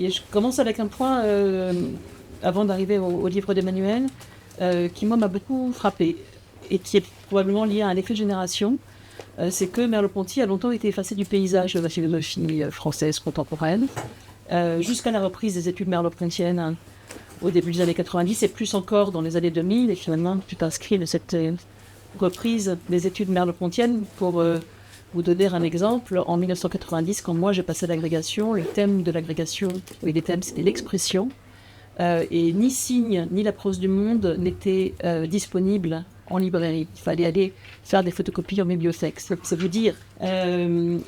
Et je commence avec un point, avant d'arriver au livre d'Emmanuel, qui moi m'a beaucoup frappé et qui est probablement lié à un effet de génération. C'est que Merleau-Ponty a longtemps été effacé du paysage de la philosophie française contemporaine, jusqu'à la reprise des études merleau-pontiennes, hein, au début des années 90 et plus encore dans les années 2000. Et finalement, tu t'inscris de cette reprise des études merleau-pontiennes pour vous donner un exemple. En 1990, quand moi j'ai passé l'agrégation, le thème de l'agrégation, oui, les thèmes, c'était l'expression. Et ni Signe, ni La Prose du Monde n'étaient disponibles en librairie. Il fallait aller faire des photocopies en bibliothèque. Ça veut dire.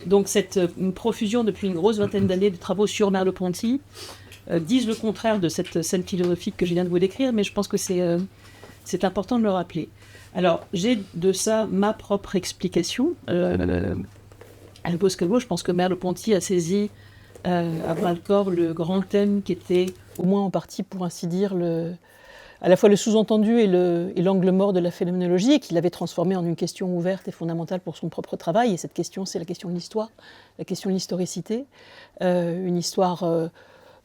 Donc cette profusion depuis une grosse vingtaine d'années de travaux sur Merleau-Ponty disent le contraire de cette scène philosophique que je viens de vous décrire, mais je pense que c'est important de le rappeler. Alors, j'ai de ça ma propre explication. Elle pose que je pense que Merleau-Ponty a saisi à bras-le-corps le grand thème qui était, au moins en partie pour ainsi dire, à la fois le sous-entendu et l'angle mort de la phénoménologie, et qu'il avait transformé en une question ouverte et fondamentale pour son propre travail. Et cette question, c'est la question de l'histoire, la question de l'historicité. Une histoire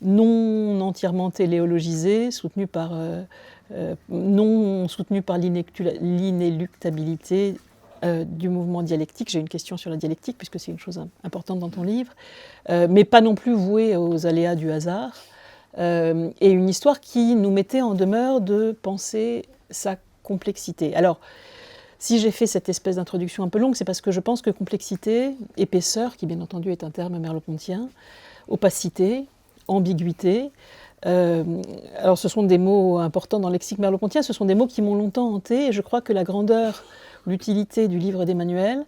non entièrement téléologisée, non soutenue par l'inéluctabilité du mouvement dialectique. J'ai une question sur la dialectique, puisque c'est une chose importante dans ton livre, mais pas non plus vouée aux aléas du hasard. Et une histoire qui nous mettait en demeure de penser sa complexité. Alors, si j'ai fait cette espèce d'introduction un peu longue, c'est parce que je pense que complexité, épaisseur, qui bien entendu est un terme merleau-pontien, opacité, ambiguïté, alors ce sont des mots importants dans le lexique merleau-pontien, ce sont des mots qui m'ont longtemps hanté, et je crois que la grandeur, l'utilité du livre d'Emmanuel,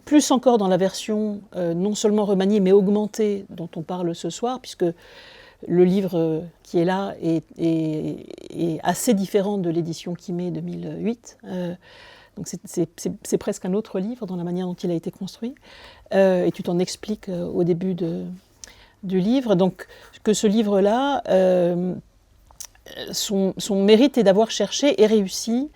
plus encore dans la version non seulement remaniée mais augmentée dont on parle ce soir, puisque le livre qui est là est assez différent de l'édition Quimet 2008. Donc c'est presque un autre livre dans la manière dont il a été construit. Et tu t'en expliques au début du livre. Donc que ce livre-là, son mérite est d'avoir cherché et réussi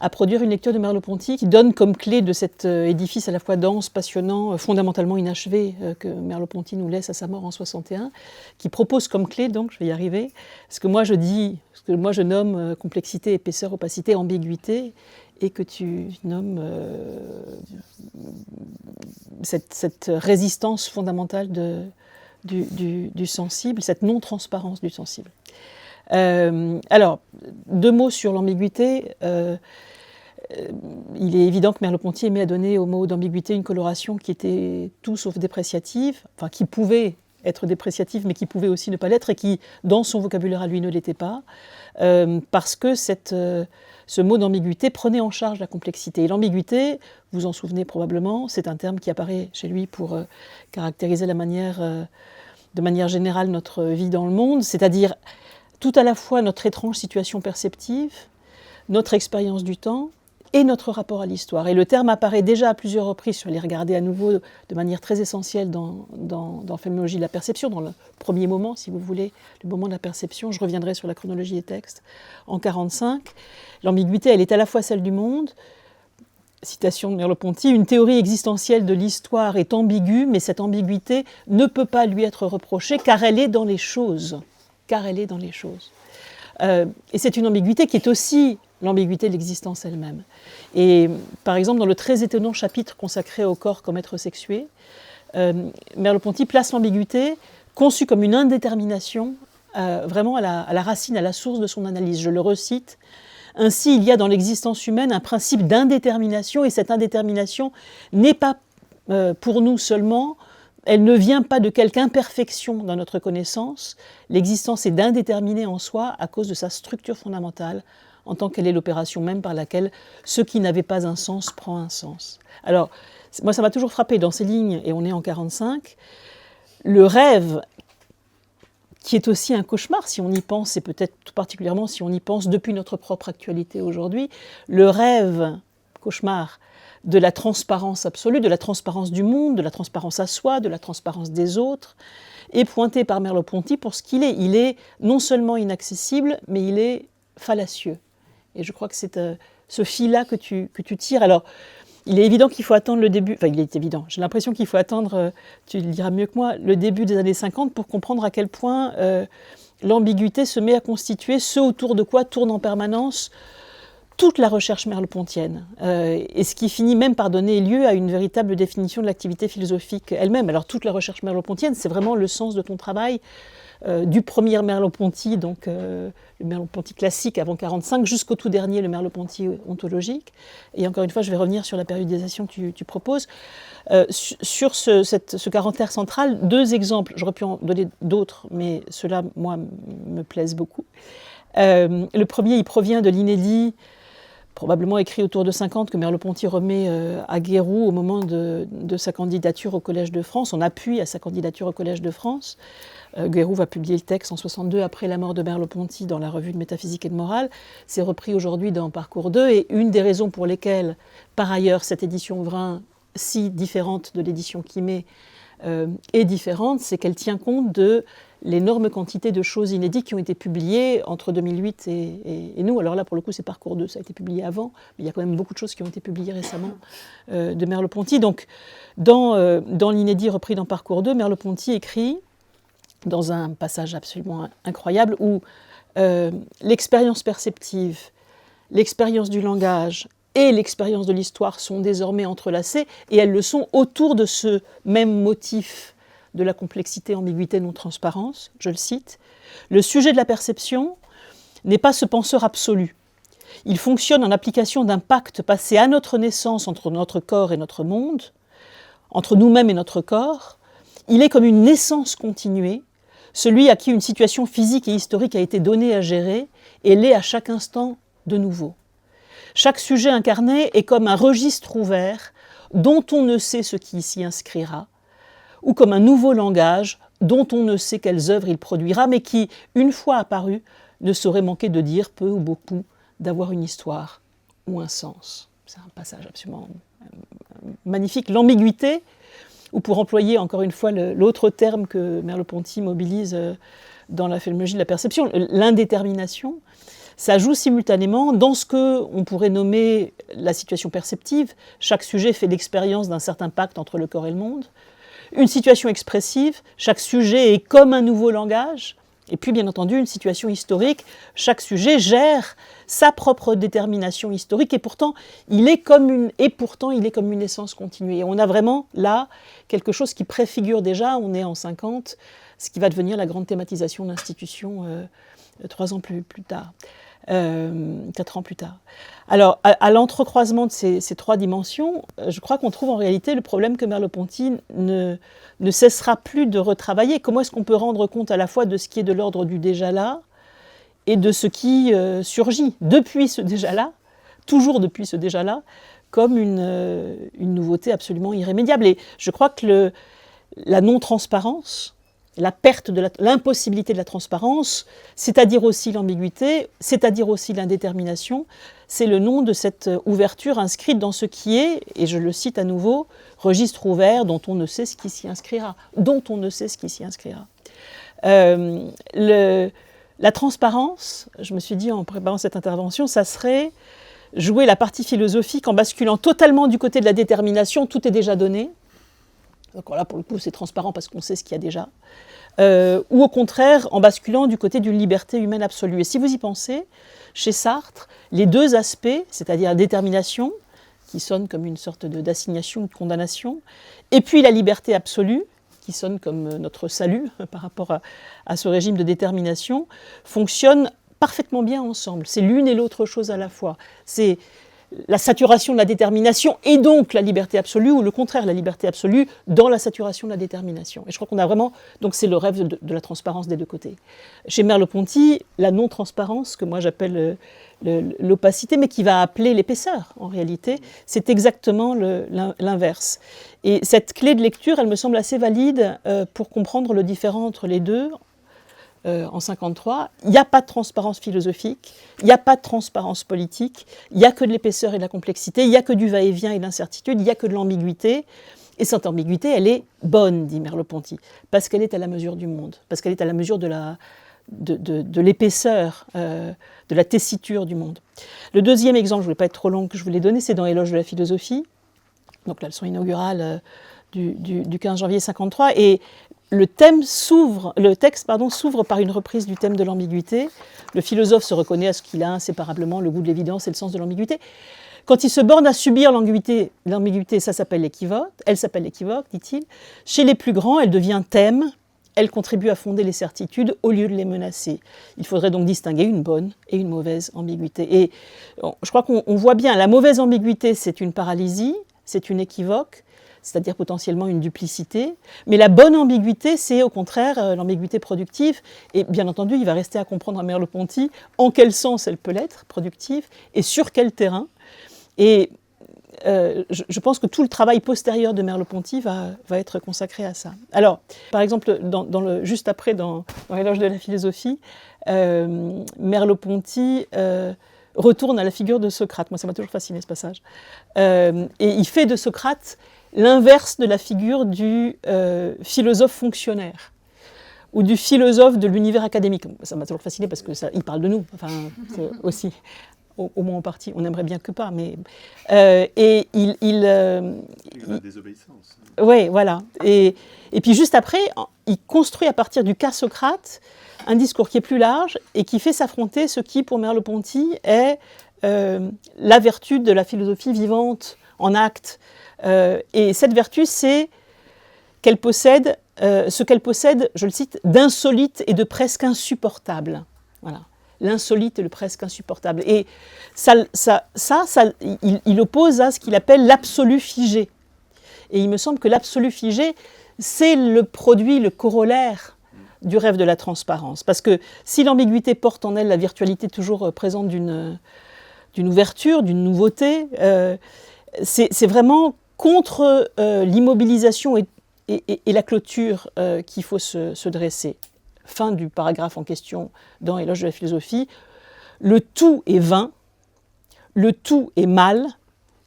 à produire une lecture de Merleau-Ponty qui donne comme clé de cet édifice à la fois dense, passionnant, fondamentalement inachevé que Merleau-Ponty nous laisse à sa mort en 61, qui propose comme clé, donc je vais y arriver, ce que moi je nomme complexité, épaisseur, opacité, ambiguïté, et que tu nommes cette résistance fondamentale du sensible, cette non-transparence du sensible. Alors, deux mots sur l'ambiguïté. Il est évident que Merleau-Ponty aimait à donner au mot d'ambiguïté une coloration qui était tout sauf dépréciative, enfin qui pouvait être dépréciative, mais qui pouvait aussi ne pas l'être, et qui, dans son vocabulaire à lui, ne l'était pas, parce que ce mot d'ambiguïté prenait en charge la complexité. Et l'ambiguïté, vous en souvenez probablement, c'est un terme qui apparaît chez lui pour caractériser de manière générale notre vie dans le monde, c'est-à-dire tout à la fois notre étrange situation perceptive, notre expérience du temps et notre rapport à l'histoire. Et le terme apparaît déjà à plusieurs reprises, je vais les regarder à nouveau de manière très essentielle dans Phénoménologie de la perception, dans le premier moment, si vous voulez, le moment de la perception. Je reviendrai sur la chronologie des textes. En 1945, l'ambiguïté, elle est à la fois celle du monde, citation de Merleau-Ponty, une théorie existentielle de l'histoire est ambiguë, mais cette ambiguïté ne peut pas lui être reprochée car elle est dans les choses. Car elle est dans les choses. Et c'est une ambiguïté qui est aussi l'ambiguïté de l'existence elle-même. Et par exemple, dans le très étonnant chapitre consacré au corps comme être sexué, Merleau-Ponty place l'ambiguïté conçue comme une indétermination, vraiment à la racine, à la source de son analyse. Je le recite. Ainsi, il y a dans l'existence humaine un principe d'indétermination, et cette indétermination n'est pas pour nous seulement, elle ne vient pas de quelque imperfection dans notre connaissance. L'existence est d'indéterminé en soi à cause de sa structure fondamentale, en tant qu'elle est l'opération même par laquelle ce qui n'avait pas un sens prend un sens. Alors, moi ça m'a toujours frappé dans ces lignes, et on est en 1945, le rêve qui est aussi un cauchemar, si on y pense, et peut-être tout particulièrement si on y pense depuis notre propre actualité aujourd'hui, le rêve, cauchemar, de la transparence absolue, de la transparence du monde, de la transparence à soi, de la transparence des autres, est pointé par Merleau-Ponty pour ce qu'il est. Il est non seulement inaccessible, mais il est fallacieux. Et je crois que c'est ce fil-là que tu tires. Alors, il est évident qu'il faut attendre le début, enfin il est évident, j'ai l'impression qu'il faut attendre, tu le diras mieux que moi, le début des années 50 pour comprendre à quel point l'ambiguïté se met à constituer ce autour de quoi tourne en permanence toute la recherche merleau-pontienne, et ce qui finit même par donner lieu à une véritable définition de l'activité philosophique elle-même. Alors toute la recherche merleau-pontienne, c'est vraiment le sens de ton travail, du premier Merleau-Ponty, donc le Merleau-Ponty classique avant 1945, jusqu'au tout dernier, le Merleau-Ponty ontologique. Et encore une fois, je vais revenir sur la périodisation que tu proposes. Sur ce caractère central, 2 exemples, j'aurais pu en donner d'autres, mais ceux-là, moi, me plaisent beaucoup. Le premier, il provient de l'inédit, probablement écrit autour de 50, que Merleau-Ponty remet à Guéroult au moment de sa candidature au Collège de France, en appui à sa candidature au Collège de France. Guéroult va publier le texte en 62 après la mort de Merleau-Ponty dans la revue de Métaphysique et de Morale. C'est repris aujourd'hui dans Parcours 2, et une des raisons pour lesquelles, par ailleurs, cette édition Vrin, si différente de l'édition Quimet, est différente, c'est qu'elle tient compte de l'énorme quantité de choses inédites qui ont été publiées entre 2008 et nous. Alors là, pour le coup, c'est Parcours 2, ça a été publié avant, mais il y a quand même beaucoup de choses qui ont été publiées récemment de Merleau-Ponty. Donc, dans l'inédit repris dans Parcours 2, Merleau-Ponty écrit, dans un passage absolument incroyable, où l'expérience perceptive, l'expérience du langage et l'expérience de l'histoire sont désormais entrelacées, et elles le sont autour de ce même motif de la complexité, ambiguïté, non-transparence. Je le cite. « Le sujet de la perception n'est pas ce penseur absolu. Il fonctionne en application d'un pacte passé à notre naissance entre notre corps et notre monde, entre nous-mêmes et notre corps. Il est comme une naissance continuée, celui à qui une situation physique et historique a été donnée à gérer et l'est à chaque instant de nouveau. Chaque sujet incarné est comme un registre ouvert dont on ne sait ce qui s'y inscrira, ou comme un nouveau langage dont on ne sait quelles œuvres il produira, mais qui, une fois apparu, ne saurait manquer de dire, peu ou beaucoup, d'avoir une histoire ou un sens. » C'est un passage absolument magnifique. L'ambiguïté, ou pour employer encore une fois l'autre terme que Merleau-Ponty mobilise dans la phénoménologie de la perception, l'indétermination, ça joue simultanément dans ce qu'on pourrait nommer la situation perceptive. Chaque sujet fait l'expérience d'un certain pacte entre le corps et le monde. Une situation expressive, chaque sujet est comme un nouveau langage. Et puis, bien entendu, une situation historique, chaque sujet gère sa propre détermination historique, et pourtant, il est comme une essence continuée. Et on a vraiment là quelque chose qui préfigure déjà, on est en 50, ce qui va devenir la grande thématisation de l'institution 3 ans plus tard. 4 ans plus tard. Alors, à l'entrecroisement de ces 3 dimensions, je crois qu'on trouve en réalité le problème que Merleau-Ponty ne cessera plus de retravailler. Comment est-ce qu'on peut rendre compte à la fois de ce qui est de l'ordre du déjà là et de ce qui surgit depuis ce déjà là, toujours depuis ce déjà là, comme une nouveauté absolument irrémédiable. Et je crois que la non-transparence, la perte de l'impossibilité de la transparence, c'est-à-dire aussi l'ambiguïté, c'est-à-dire aussi l'indétermination, c'est le nom de cette ouverture inscrite dans ce qui est, et je le cite à nouveau, registre ouvert dont on ne sait ce qui s'y inscrira. Dont on ne sait ce qui s'y inscrira. La transparence, je me suis dit en préparant cette intervention, ça serait jouer la partie philosophique en basculant totalement du côté de la détermination, tout est déjà donné. Donc là, pour le coup, c'est transparent parce qu'on sait ce qu'il y a déjà. Ou au contraire, en basculant du côté d'une liberté humaine absolue. Et si vous y pensez, chez Sartre, les 2 aspects, c'est-à-dire la détermination, qui sonne comme une sorte d'assignation ou de condamnation, et puis la liberté absolue, qui sonne comme notre salut par rapport à ce régime de détermination, fonctionnent parfaitement bien ensemble. C'est l'une et l'autre chose à la fois. C'est la saturation de la détermination et donc la liberté absolue, ou le contraire, la liberté absolue dans la saturation de la détermination. Et je crois qu'on a vraiment... Donc c'est le rêve de la transparence des 2 côtés. Chez Merleau-Ponty, la non-transparence, que moi j'appelle l'opacité, mais qui va appeler l'épaisseur, en réalité, c'est exactement l'inverse. Et cette clé de lecture, elle me semble assez valide pour comprendre le différent entre les 2. En 1953, il n'y a pas de transparence philosophique, il n'y a pas de transparence politique, il n'y a que de l'épaisseur et de la complexité, il n'y a que du va-et-vient et de l'incertitude, il n'y a que de l'ambiguïté. Et cette ambiguïté, elle est bonne, dit Merleau-Ponty, parce qu'elle est à la mesure du monde, parce qu'elle est à la mesure de l'épaisseur, de la tessiture du monde. Le deuxième exemple, je ne voulais pas être trop long, que je voulais donner, c'est dans Éloge de la philosophie. donc la leçon inaugurale du 15 janvier 53, et le texte s'ouvre par une reprise du thème de l'ambiguïté. Le philosophe se reconnaît à ce qu'il a inséparablement le goût de l'évidence et le sens de l'ambiguïté. Quand il se borne à subir l'ambiguïté, ça s'appelle l'équivoque, elle s'appelle l'équivoque, dit-il. Chez les plus grands, elle devient thème, elle contribue à fonder les certitudes au lieu de les menacer. Il faudrait donc distinguer une bonne et une mauvaise ambiguïté. Et je crois qu'on voit bien, la mauvaise ambiguïté, c'est une paralysie, c'est une équivoque, c'est-à-dire potentiellement une duplicité. Mais la bonne ambiguïté, c'est au contraire l'ambiguïté productive. Et bien entendu, il va rester à comprendre à Merleau-Ponty en quel sens elle peut l'être, productive, et sur quel terrain. Et je pense que tout le travail postérieur de Merleau-Ponty va être consacré à ça. Alors, par exemple, juste après, dans Éloge de la philosophie, Merleau-Ponty retourne à la figure de Socrate. Moi, ça m'a toujours fasciné, ce passage. Et il fait de Socrate l'inverse de la figure du philosophe fonctionnaire ou du philosophe de l'univers académique. Ça m'a toujours fasciné parce qu'il parle de nous, enfin, aussi. Au moins en partie, on aimerait bien que pas, mais... et il va à désobéissance. Oui, voilà. Et puis juste après, il construit à partir du cas Socrate un discours qui est plus large et qui fait s'affronter ce qui, pour Merleau-Ponty, est la vertu de la philosophie vivante en acte. Et cette vertu, c'est qu'elle possède, ce qu'elle possède, je le cite, d'insolite et de presque insupportable. Voilà. L'insolite et le presque insupportable. Et il oppose à ce qu'il appelle l'absolu figé. Et il me semble que l'absolu figé, c'est le produit, le corollaire du rêve de la transparence. Parce que si l'ambiguïté porte en elle la virtualité toujours présente d'une ouverture, d'une nouveauté, c'est vraiment contre l'immobilisation et la clôture qu'il faut se dresser. Fin du paragraphe en question dans Éloge de la philosophie, le tout est vain, le tout est mal,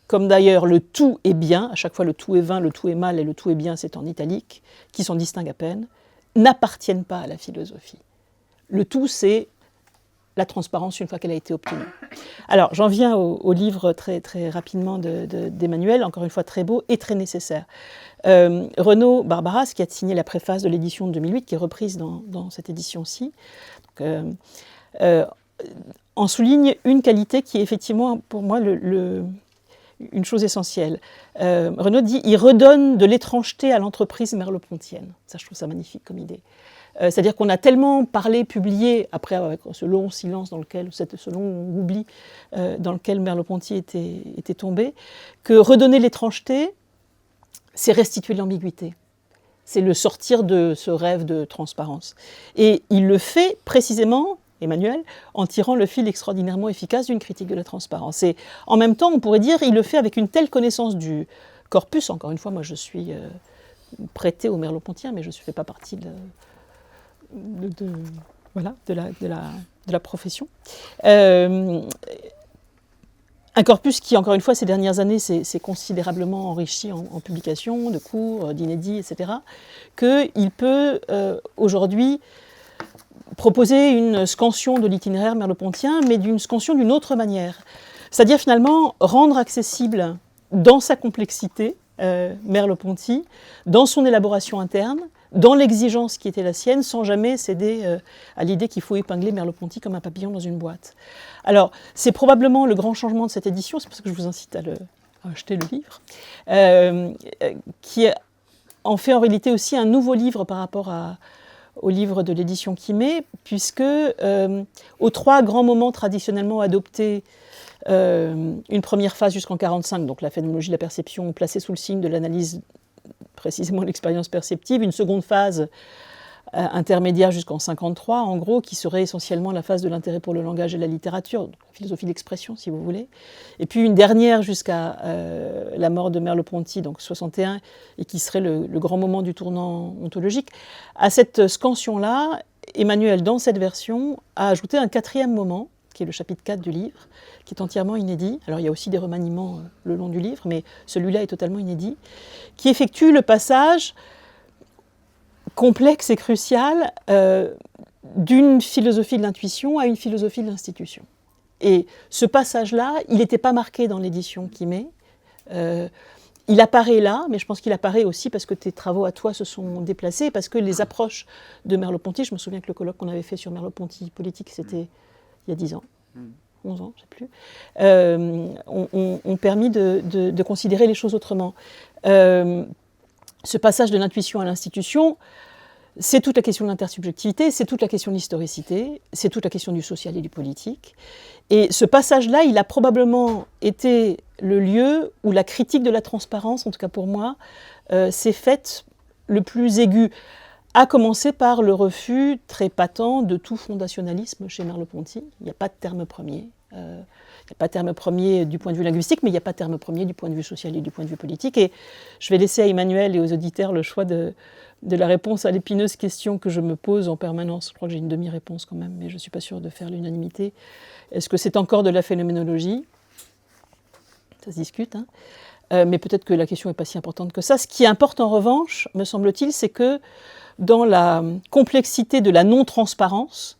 comme d'ailleurs le tout est bien, à chaque fois le tout est vain, le tout est mal et le tout est bien, c'est en italique, qui s'en distinguent à peine, n'appartiennent pas à la philosophie. Le tout, c'est la transparence une fois qu'elle a été obtenue. Alors, j'en viens au livre très, très rapidement d'Emmanuel, encore une fois très beau et très nécessaire. Renaud Barbaras, qui a signé la préface de l'édition de 2008, qui est reprise dans cette édition-ci, en souligne une qualité qui est effectivement, pour moi, une chose essentielle. Renaud dit « Il redonne de l'étrangeté à l'entreprise merleau-pontienne ». Ça, je trouve ça magnifique comme idée. C'est-à-dire qu'on a tellement parlé, publié, après avec ce long silence dans lequel, ce long oubli dans lequel Merleau-Ponty était tombé, que redonner l'étrangeté, c'est restituer l'ambiguïté. C'est le sortir de ce rêve de transparence. Et il le fait précisément, Emmanuel, en tirant le fil extraordinairement efficace d'une critique de la transparence. Et en même temps, on pourrait dire, il le fait avec une telle connaissance du corpus. Encore une fois, moi je suis prêtée au Merleau-Pontien, mais je ne fais pas partie de la profession. Un corpus qui, encore une fois, ces dernières années, s'est considérablement enrichi en publications, de cours, d'inédits, etc., qu'il peut aujourd'hui proposer une scansion de l'itinéraire merleau-pontien, mais d'une scansion d'une autre manière. C'est-à-dire, finalement, rendre accessible dans sa complexité Merleau-Ponty, dans son élaboration interne, dans l'exigence qui était la sienne, sans jamais céder à l'idée qu'il faut épingler Merleau-Ponty comme un papillon dans une boîte. Alors, c'est probablement le grand changement de cette édition, c'est pour ça que je vous incite à acheter le livre, qui en fait en réalité aussi un nouveau livre par rapport au livre de l'édition Quimet, puisque aux trois grands moments traditionnellement adoptés, une première phase jusqu'en 1945, donc la phénoménologie de la perception placée sous le signe de l'analyse précisément l'expérience perceptive, une seconde phase intermédiaire jusqu'en 1953, en gros, qui serait essentiellement la phase de l'intérêt pour le langage et la littérature, donc la philosophie de l'expression, si vous voulez, et puis une dernière jusqu'à la mort de Merleau-Ponty, donc 1961, et qui serait le grand moment du tournant ontologique. À cette scansion-là, Emmanuel, dans cette version, a ajouté un quatrième moment, qui est le chapitre 4 du livre, qui est entièrement inédit. Alors il y a aussi des remaniements le long du livre, mais celui-là est totalement inédit, qui effectue le passage complexe et crucial d'une philosophie de l'intuition à une philosophie de l'institution. Et ce passage-là, il n'était pas marqué dans l'édition Quimet. il apparaît là, mais je pense qu'il apparaît aussi parce que tes travaux à toi se sont déplacés, parce que les approches de Merleau-Ponty, je me souviens que le colloque qu'on avait fait sur Merleau-Ponty politique, c'était il y a 10 ans, 11 ans, je ne sais plus, ont permis de considérer les choses autrement. Ce passage de l'intuition à l'institution, c'est toute la question de l'intersubjectivité, c'est toute la question de l'historicité, c'est toute la question du social et du politique. Et ce passage-là, il a probablement été le lieu où la critique de la transparence, en tout cas pour moi, s'est faite le plus aigu, à commencer par le refus très patent de tout fondationalisme chez Merleau-Ponty. Il n'y a pas de terme premier. Il n'y a pas de terme premier du point de vue linguistique, mais il n'y a pas de terme premier du point de vue social et du point de vue politique. Et je vais laisser à Emmanuel et aux auditeurs le choix de la réponse à l'épineuse question que je me pose en permanence. Je crois que j'ai une demi-réponse quand même, mais je ne suis pas sûre de faire l'unanimité. Est-ce que c'est encore de la phénoménologie ? Ça se discute, hein. Mais peut-être que la question n'est pas si importante que ça. Ce qui importe en revanche, me semble-t-il, c'est que dans la complexité de la non-transparence,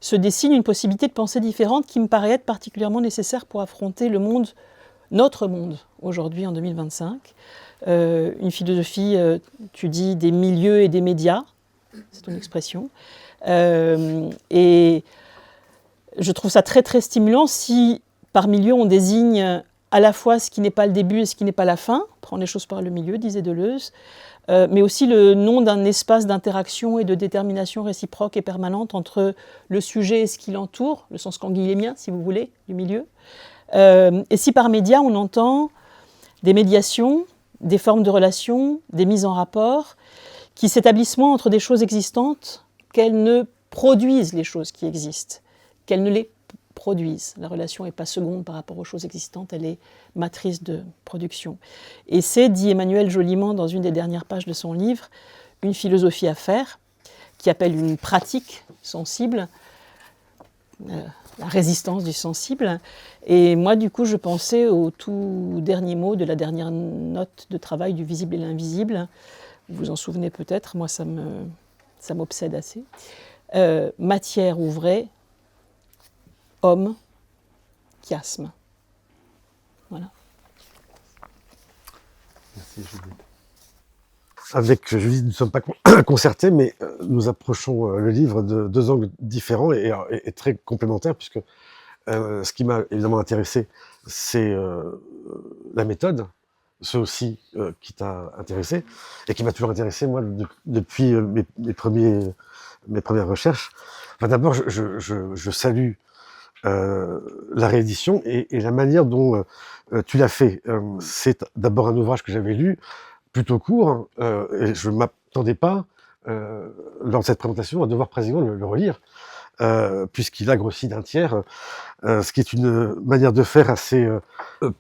se dessine une possibilité de pensée différente qui me paraît être particulièrement nécessaire pour affronter le monde, notre monde, aujourd'hui en 2025. Une philosophie, tu dis, des milieux et des médias, c'est ton expression. Et je trouve ça très très stimulant si par milieu on désigne à la fois ce qui n'est pas le début et ce qui n'est pas la fin, prendre les choses par le milieu, disait Deleuze, mais aussi le nom d'un espace d'interaction et de détermination réciproque et permanente entre le sujet et ce qui l'entoure, le sens canguilhémien, si vous voulez, du milieu. Et si par médias, on entend des médiations, des formes de relations, des mises en rapport, qui s'établissent entre des choses existantes, qu'elles ne produisent les choses qui existent, qu'elles ne les produisent. La relation n'est pas seconde par rapport aux choses existantes, elle est matrice de production. Et c'est, dit Emmanuel joliment dans une des dernières pages de son livre, une philosophie à faire, qui appelle une pratique sensible, la résistance du sensible. Et moi, du coup, je pensais au tout dernier mot de la dernière note de travail du visible et l'invisible. Vous vous en souvenez peut-être, moi ça m'obsède assez. Matière ou vrai, homme, chiasme. Voilà. Merci Judith. Avec Judith, nous ne sommes pas concertés, mais nous approchons le livre de deux angles différents et très complémentaires, puisque ce qui m'a évidemment intéressé, c'est la méthode, ce aussi qui t'a intéressé, et qui m'a toujours intéressé, moi, depuis mes premières recherches. Enfin, d'abord, je salue la réédition et la manière dont tu l'as fait. C'est d'abord un ouvrage que j'avais lu, plutôt court, et je ne m'attendais pas, lors de cette présentation, à devoir précisément le relire, puisqu'il a grossi d'un tiers, ce qui est une manière de faire assez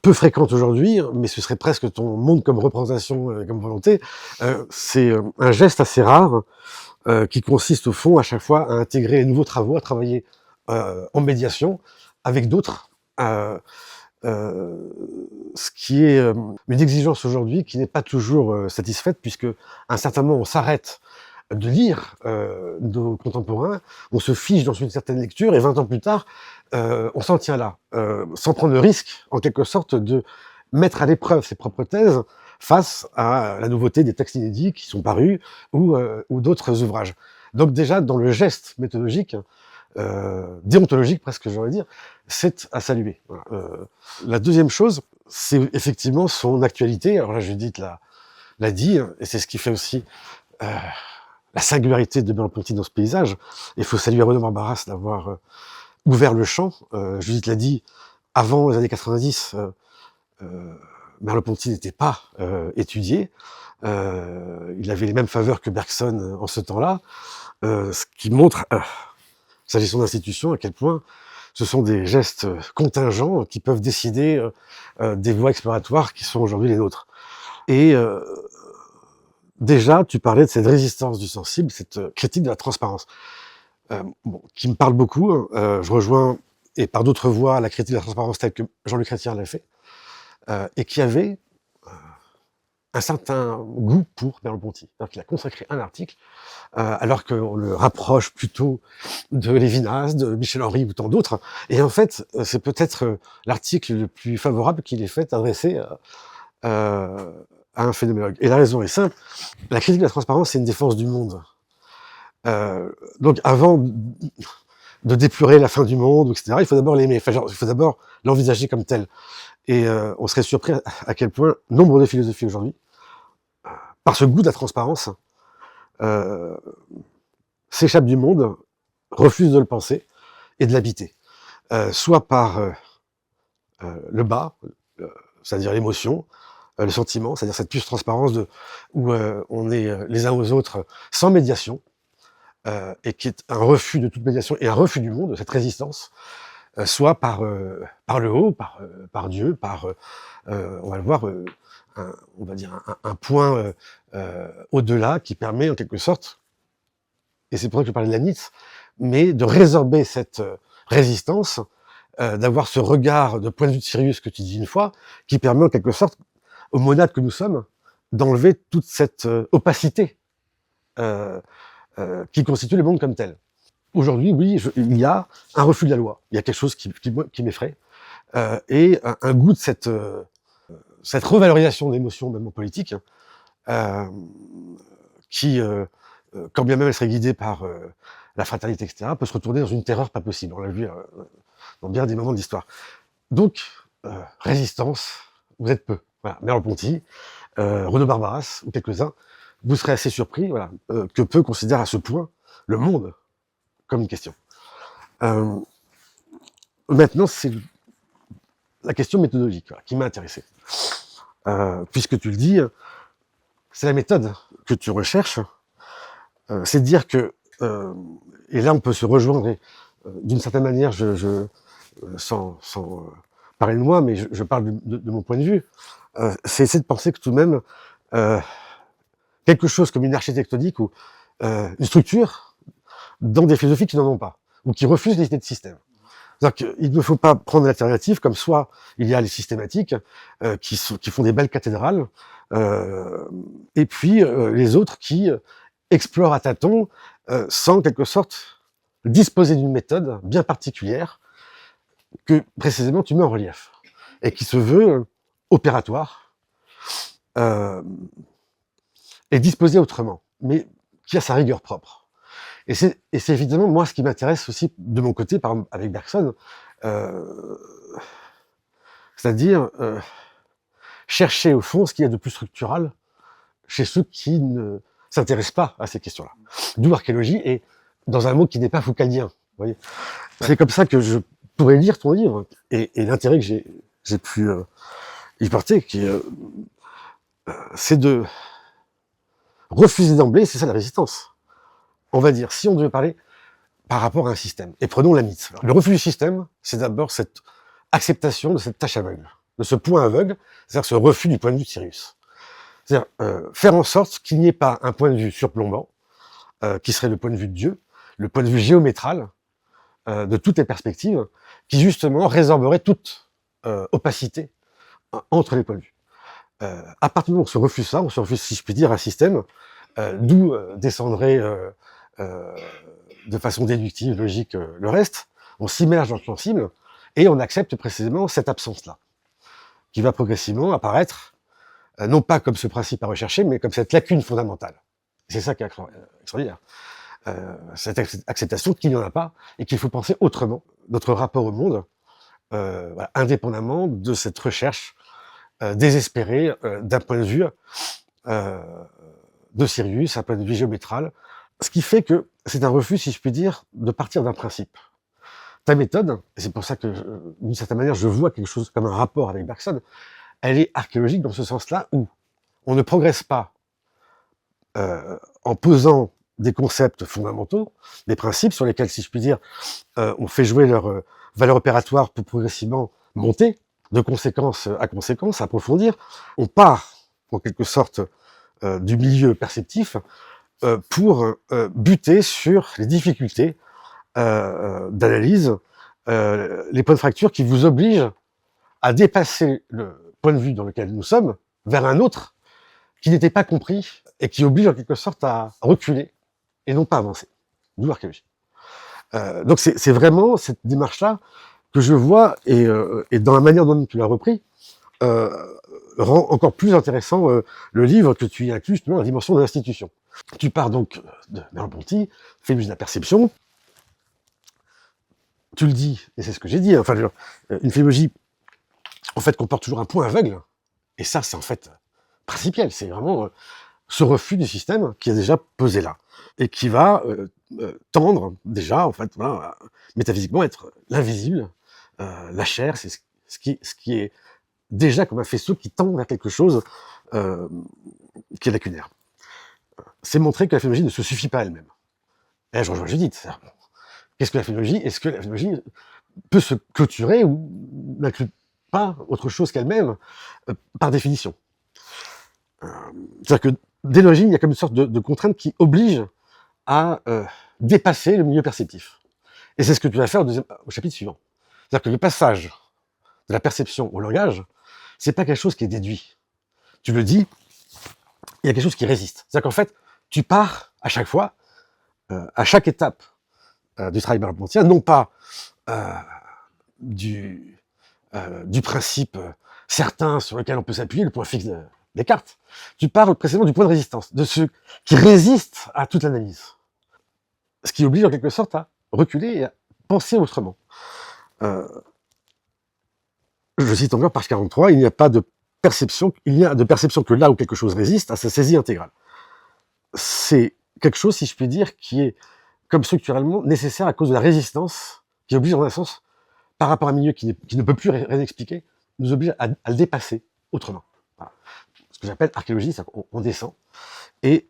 peu fréquente aujourd'hui, mais ce serait presque ton monde comme représentation, comme volonté. C'est un geste assez rare, qui consiste au fond à chaque fois à intégrer les nouveaux travaux, à travailler en médiation avec d'autres, ce qui est une exigence aujourd'hui qui n'est pas toujours satisfaite, puisque à un certain moment on s'arrête de lire nos contemporains, on se fige dans une certaine lecture et 20 ans plus tard on s'en tient là, sans prendre le risque en quelque sorte de mettre à l'épreuve ses propres thèses face à la nouveauté des textes inédits qui sont parus ou d'autres ouvrages. Donc déjà dans le geste méthodologique, déontologique presque j'aurais dire, c'est à saluer. Voilà. La deuxième chose, c'est effectivement son actualité. Alors là Judith l'a dit, et c'est ce qui fait aussi la singularité de Merleau-Ponty dans ce paysage. Il faut saluer Renaud Barbaras d'avoir ouvert le champ. Judith l'a dit, avant les années 90, Merleau-Ponty n'était pas étudié. Il avait les mêmes faveurs que Bergson en ce temps-là, ce qui montre, s'agissant d'institutions, à quel point ce sont des gestes contingents qui peuvent décider des voies exploratoires qui sont aujourd'hui les nôtres. Et déjà, tu parlais de cette résistance du sensible, cette critique de la transparence, qui me parle beaucoup. Je rejoins, et par d'autres voies, la critique de la transparence telle que Jean-Luc Chrétien l'a fait, et qui avait un certain goût pour Merleau-Ponty. Il a consacré un article, alors qu'on le rapproche plutôt de Lévinas, de Michel Henry ou tant d'autres. Et en fait, c'est peut-être l'article le plus favorable qu'il ait fait adressé à un phénoménologue. Et la raison est simple, la critique de la transparence, c'est une défense du monde. Donc avant de déplorer la fin du monde, etc., il faut d'abord l'aimer, enfin, genre, il faut d'abord l'envisager comme tel. Et on serait surpris à quel point nombre de philosophies aujourd'hui, par ce goût de la transparence, s'échappent du monde, refusent de le penser et de l'habiter. Soit par le bas, c'est-à-dire l'émotion, le sentiment, c'est-à-dire cette puce transparence où on est les uns aux autres sans médiation, et qui est un refus de toute médiation et un refus du monde, de cette résistance, soit par le haut, par Dieu, on va le voir, on va dire un point au-delà qui permet en quelque sorte, et c'est pour ça que je parlais de la Nietzsche, mais de résorber cette résistance, d'avoir ce regard de point de vue de Sirius que tu dis une fois, qui permet en quelque sorte aux monades que nous sommes d'enlever toute cette opacité qui constitue le monde comme tel. Aujourd'hui, oui, il y a un refus de la loi. Il y a quelque chose qui m'effraie. Et un goût de cette revalorisation d'émotions, même en politique, qui, quand bien même elle serait guidée par la fraternité, etc., peut se retourner dans une terreur pas possible. On l'a vu dans bien des moments de l'histoire. Donc, résistance, vous êtes peu. Voilà, Merleau-Ponty, Renaud Barbaras, ou quelques-uns, vous serez assez surpris, voilà, que peu considèrent à ce point le monde comme une question. Maintenant, c'est la question méthodologique qui m'a intéressé. Puisque tu le dis, c'est la méthode que tu recherches, c'est de dire que, et là on peut se rejoindre, et d'une certaine manière, sans parler de moi, mais je parle de mon point de vue, c'est essayer de penser que tout de même, quelque chose comme une architectonique ou une structure dans des philosophies qui n'en ont pas, ou qui refusent l'idée de système. C'est-à-dire qu'il ne faut pas prendre l'alternative comme soit il y a les systématiques qui font des belles cathédrales, et puis les autres qui explorent à tâtons sans quelque sorte disposer d'une méthode bien particulière que précisément tu mets en relief et qui se veut opératoire et disposée autrement, mais qui a sa rigueur propre. Et c'est évidemment moi ce qui m'intéresse aussi de mon côté, par exemple avec Bergson, c'est-à-dire chercher au fond ce qu'il y a de plus structural chez ceux qui ne s'intéressent pas à ces questions-là. D'où archéologie, et dans un mot qui n'est pas foucaldien. Vous voyez, c'est comme ça que je pourrais lire ton livre, et l'intérêt que j'ai pu y porter, c'est de refuser d'emblée, c'est ça la résistance. On va dire, si on devait parler par rapport à un système, et prenons la Nietzsche. Le refus du système, c'est d'abord cette acceptation de cette tâche aveugle, de ce point aveugle, c'est-à-dire ce refus du point de vue de Sirius. C'est-à-dire faire en sorte qu'il n'y ait pas un point de vue surplombant, qui serait le point de vue de Dieu, le point de vue géométral de toutes les perspectives, qui justement résorberait toute opacité entre les points de vue. À partir du moment où on se refuse ça, on se refuse, si je puis dire, un système, d'où descendrait de façon déductive, logique, le reste, on s'immerge dans le sensible, et on accepte précisément cette absence-là, qui va progressivement apparaître, non pas comme ce principe à rechercher, mais comme cette lacune fondamentale. C'est ça qui est extraordinaire. Cette acceptation qu'il n'y en a pas, et qu'il faut penser autrement, notre rapport au monde, voilà, indépendamment de cette recherche désespérée d'un point de vue de Sirius, un point de vue géométral, ce qui fait que c'est un refus, si je puis dire, de partir d'un principe. Ta méthode, et c'est pour ça que, d'une certaine manière, je vois quelque chose comme un rapport avec Bergson, elle est archéologique dans ce sens-là où on ne progresse pas en posant des concepts fondamentaux, des principes sur lesquels, si je puis dire, on fait jouer leur valeur opératoire pour progressivement monter, de conséquence à conséquence, approfondir. On part, en quelque sorte, du milieu perceptif pour buter sur les difficultés d'analyse, les points de fracture qui vous obligent à dépasser le point de vue dans lequel nous sommes vers un autre qui n'était pas compris et qui oblige en quelque sorte à reculer et non pas avancer. D'où l'archéologie. Donc c'est vraiment cette démarche-là que je vois, et dans la manière dont tu l'as repris, rend encore plus intéressant le livre que tu y inclus justement la dimension de l'institution. Tu pars donc de Merleau-Ponty, Phénologie de la perception. Tu le dis, et c'est ce que j'ai dit, enfin, une phénologie, en fait, comporte toujours un point aveugle, et ça, c'est en fait principiel, c'est vraiment ce refus du système qui a déjà pesé là, et qui va tendre déjà, en fait, voilà, à, métaphysiquement, être l'invisible, la chair, c'est ce qui est déjà comme un faisceau qui tend vers quelque chose qui est lacunaire. C'est montrer que la phénologie ne se suffit pas à elle-même. Et je rejoins Judith. Qu'est-ce que la phénologie? Est-ce que la phénologie peut se clôturer ou n'inclut pas autre chose qu'elle-même par définition? C'est-à-dire que dès l'origine, il y a comme une sorte de contrainte qui oblige à dépasser le milieu perceptif. Et c'est ce que tu vas faire au chapitre suivant. C'est-à-dire que le passage de la perception au langage, c'est pas quelque chose qui est déduit. Tu le dis, il y a quelque chose qui résiste. C'est-à-dire qu'en fait, tu pars à chaque fois, à chaque étape du travail merleau-pontien, non pas du principe certain sur lequel on peut s'appuyer, le point fixe de Descartes. Tu parles précisément du point de résistance, de ce qui résiste à toute l'analyse. Ce qui oblige en quelque sorte à reculer et à penser autrement. Je cite encore page 43, il n'y a pas de perception, il n'y a de perception que là où quelque chose résiste à sa saisie intégrale. C'est quelque chose, si je puis dire, qui est comme structurellement nécessaire à cause de la résistance, qui oblige en un sens, par rapport à un milieu qui ne peut plus rien expliquer, nous oblige à le dépasser autrement. Voilà. Ce que j'appelle archéologie, c'est qu'on descend. Et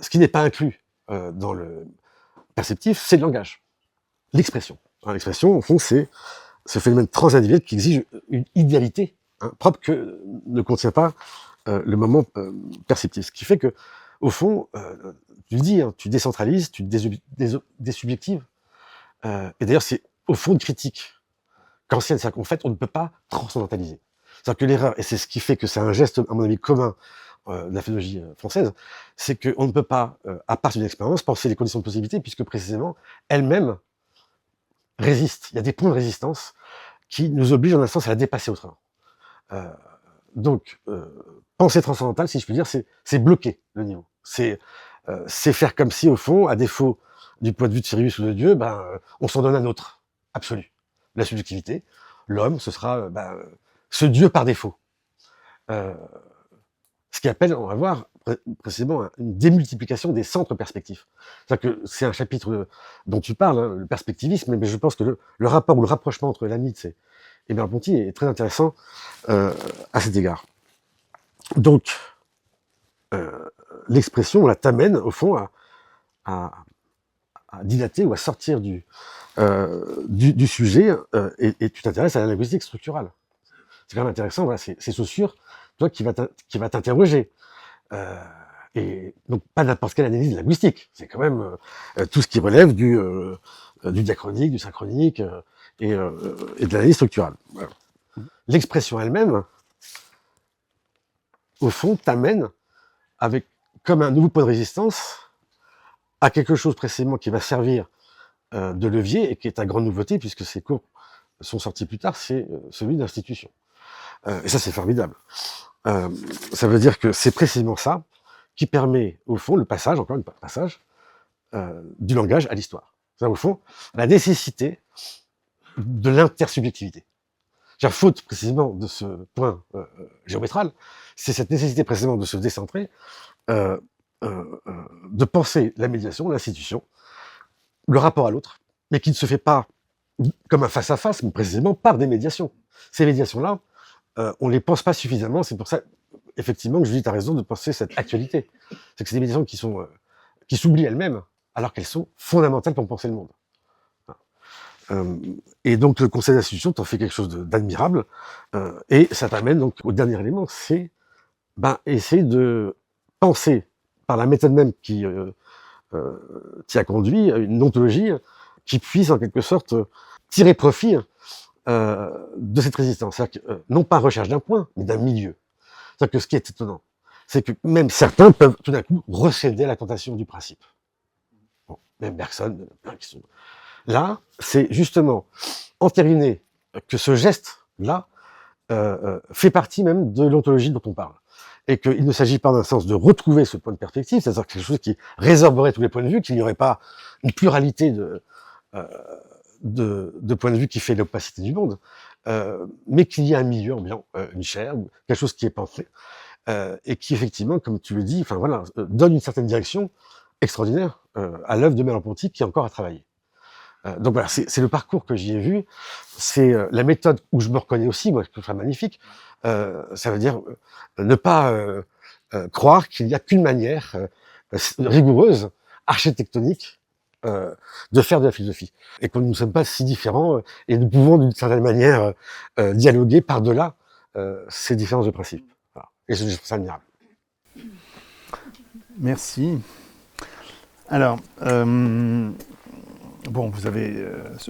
ce qui n'est pas inclus dans le perceptif, c'est le langage, l'expression. L'expression, au fond, c'est ce phénomène transindividuel qui exige une idéalité propre que ne contient pas le moment perceptif. Ce qui fait que, au fond, tu le dis, tu décentralises, tu désubjectives. Et d'ailleurs, c'est au fond une critique qu'ancienne, c'est-à-dire qu'en fait, on ne peut pas transcendantaliser. C'est-à-dire que l'erreur, et c'est ce qui fait que c'est un geste, à mon avis, commun de la phénologie française, c'est qu'on ne peut pas, à partir d'une expérience, penser les conditions de possibilité, puisque précisément, elle-même résiste. Il y a des points de résistance qui nous obligent en un sens à la dépasser autrement. Donc, pensée transcendantale, si je puis dire, c'est bloquer le niveau. C'est faire comme si, au fond, à défaut du point de vue de Sirius ou de Dieu, on s'en donne un autre, absolu. La subjectivité, l'homme, ce sera ce Dieu par défaut. Ce qui appelle, on va voir précisément une démultiplication des centres perspectifs. C'est-à-dire que c'est un chapitre dont tu parles, le perspectivisme, mais je pense que le rapport ou le rapprochement entre Leibniz et Merleau-Ponty est très intéressant à cet égard. Donc, l'expression, là, t'amène, au fond, à dilater ou à sortir du sujet et tu t'intéresses à la linguistique structurale. C'est quand même intéressant, voilà, c'est Saussure, toi, qui va t'interroger. Et donc, pas n'importe quelle analyse linguistique. C'est quand même tout ce qui relève du diachronique, du synchronique et de l'analyse structurale. Voilà. L'expression elle-même, au fond, t'amène avec comme un nouveau point de résistance à quelque chose précisément qui va servir de levier et qui est ta grande nouveauté puisque ces cours sont sortis plus tard, c'est celui d'institution. Et ça, c'est formidable. Ça veut dire que c'est précisément ça qui permet, au fond, le passage, encore un passage, du langage à l'histoire. C'est-à-dire, au fond, la nécessité de l'intersubjectivité. Faute précisément de ce point géométral, c'est cette nécessité précisément de se décentrer, de penser la médiation, l'institution, le rapport à l'autre, mais qui ne se fait pas comme un face-à-face, mais précisément par des médiations. Ces médiations-là, on les pense pas suffisamment, c'est pour ça, effectivement, que je dis, tu as raison de penser cette actualité. C'est que c'est des médiations qui s'oublient elles-mêmes, alors qu'elles sont fondamentales pour penser le monde. Et donc, le conseil d'institution t'en fait quelque chose d'admirable, et ça t'amène donc au dernier élément, c'est essayer de penser par la méthode même qui a conduit une ontologie qui puisse en quelque sorte tirer profit de cette résistance. C'est-à-dire que, non pas recherche d'un point, mais d'un milieu. C'est-à-dire que ce qui est étonnant, c'est que même certains peuvent tout d'un coup recéder à la tentation du principe. Bon, même Bergson, qui sont... Là, c'est justement entériner que ce geste-là fait partie même de l'ontologie dont on parle. Et qu'il ne s'agit pas d'un sens de retrouver ce point de perspective, c'est-à-dire quelque chose qui résorberait tous les points de vue, qu'il n'y aurait pas une pluralité de points de vue qui fait l'opacité du monde, mais qu'il y ait un milieu ambiant, une chair, quelque chose qui est pensé, et qui effectivement, comme tu le dis, enfin voilà, donne une certaine direction extraordinaire à l'œuvre de Merleau-Ponty qui est encore à travailler. Donc voilà, c'est le parcours que j'y ai vu, c'est la méthode où je me reconnais aussi, moi je trouve ça magnifique, ça veut dire ne pas croire qu'il n'y a qu'une manière rigoureuse, architectonique, de faire de la philosophie, et que nous ne sommes pas si différents, et nous pouvons d'une certaine manière dialoguer par-delà ces différences de principe. Voilà. Et je trouve ça admirable. Merci. Alors, bon, vous avez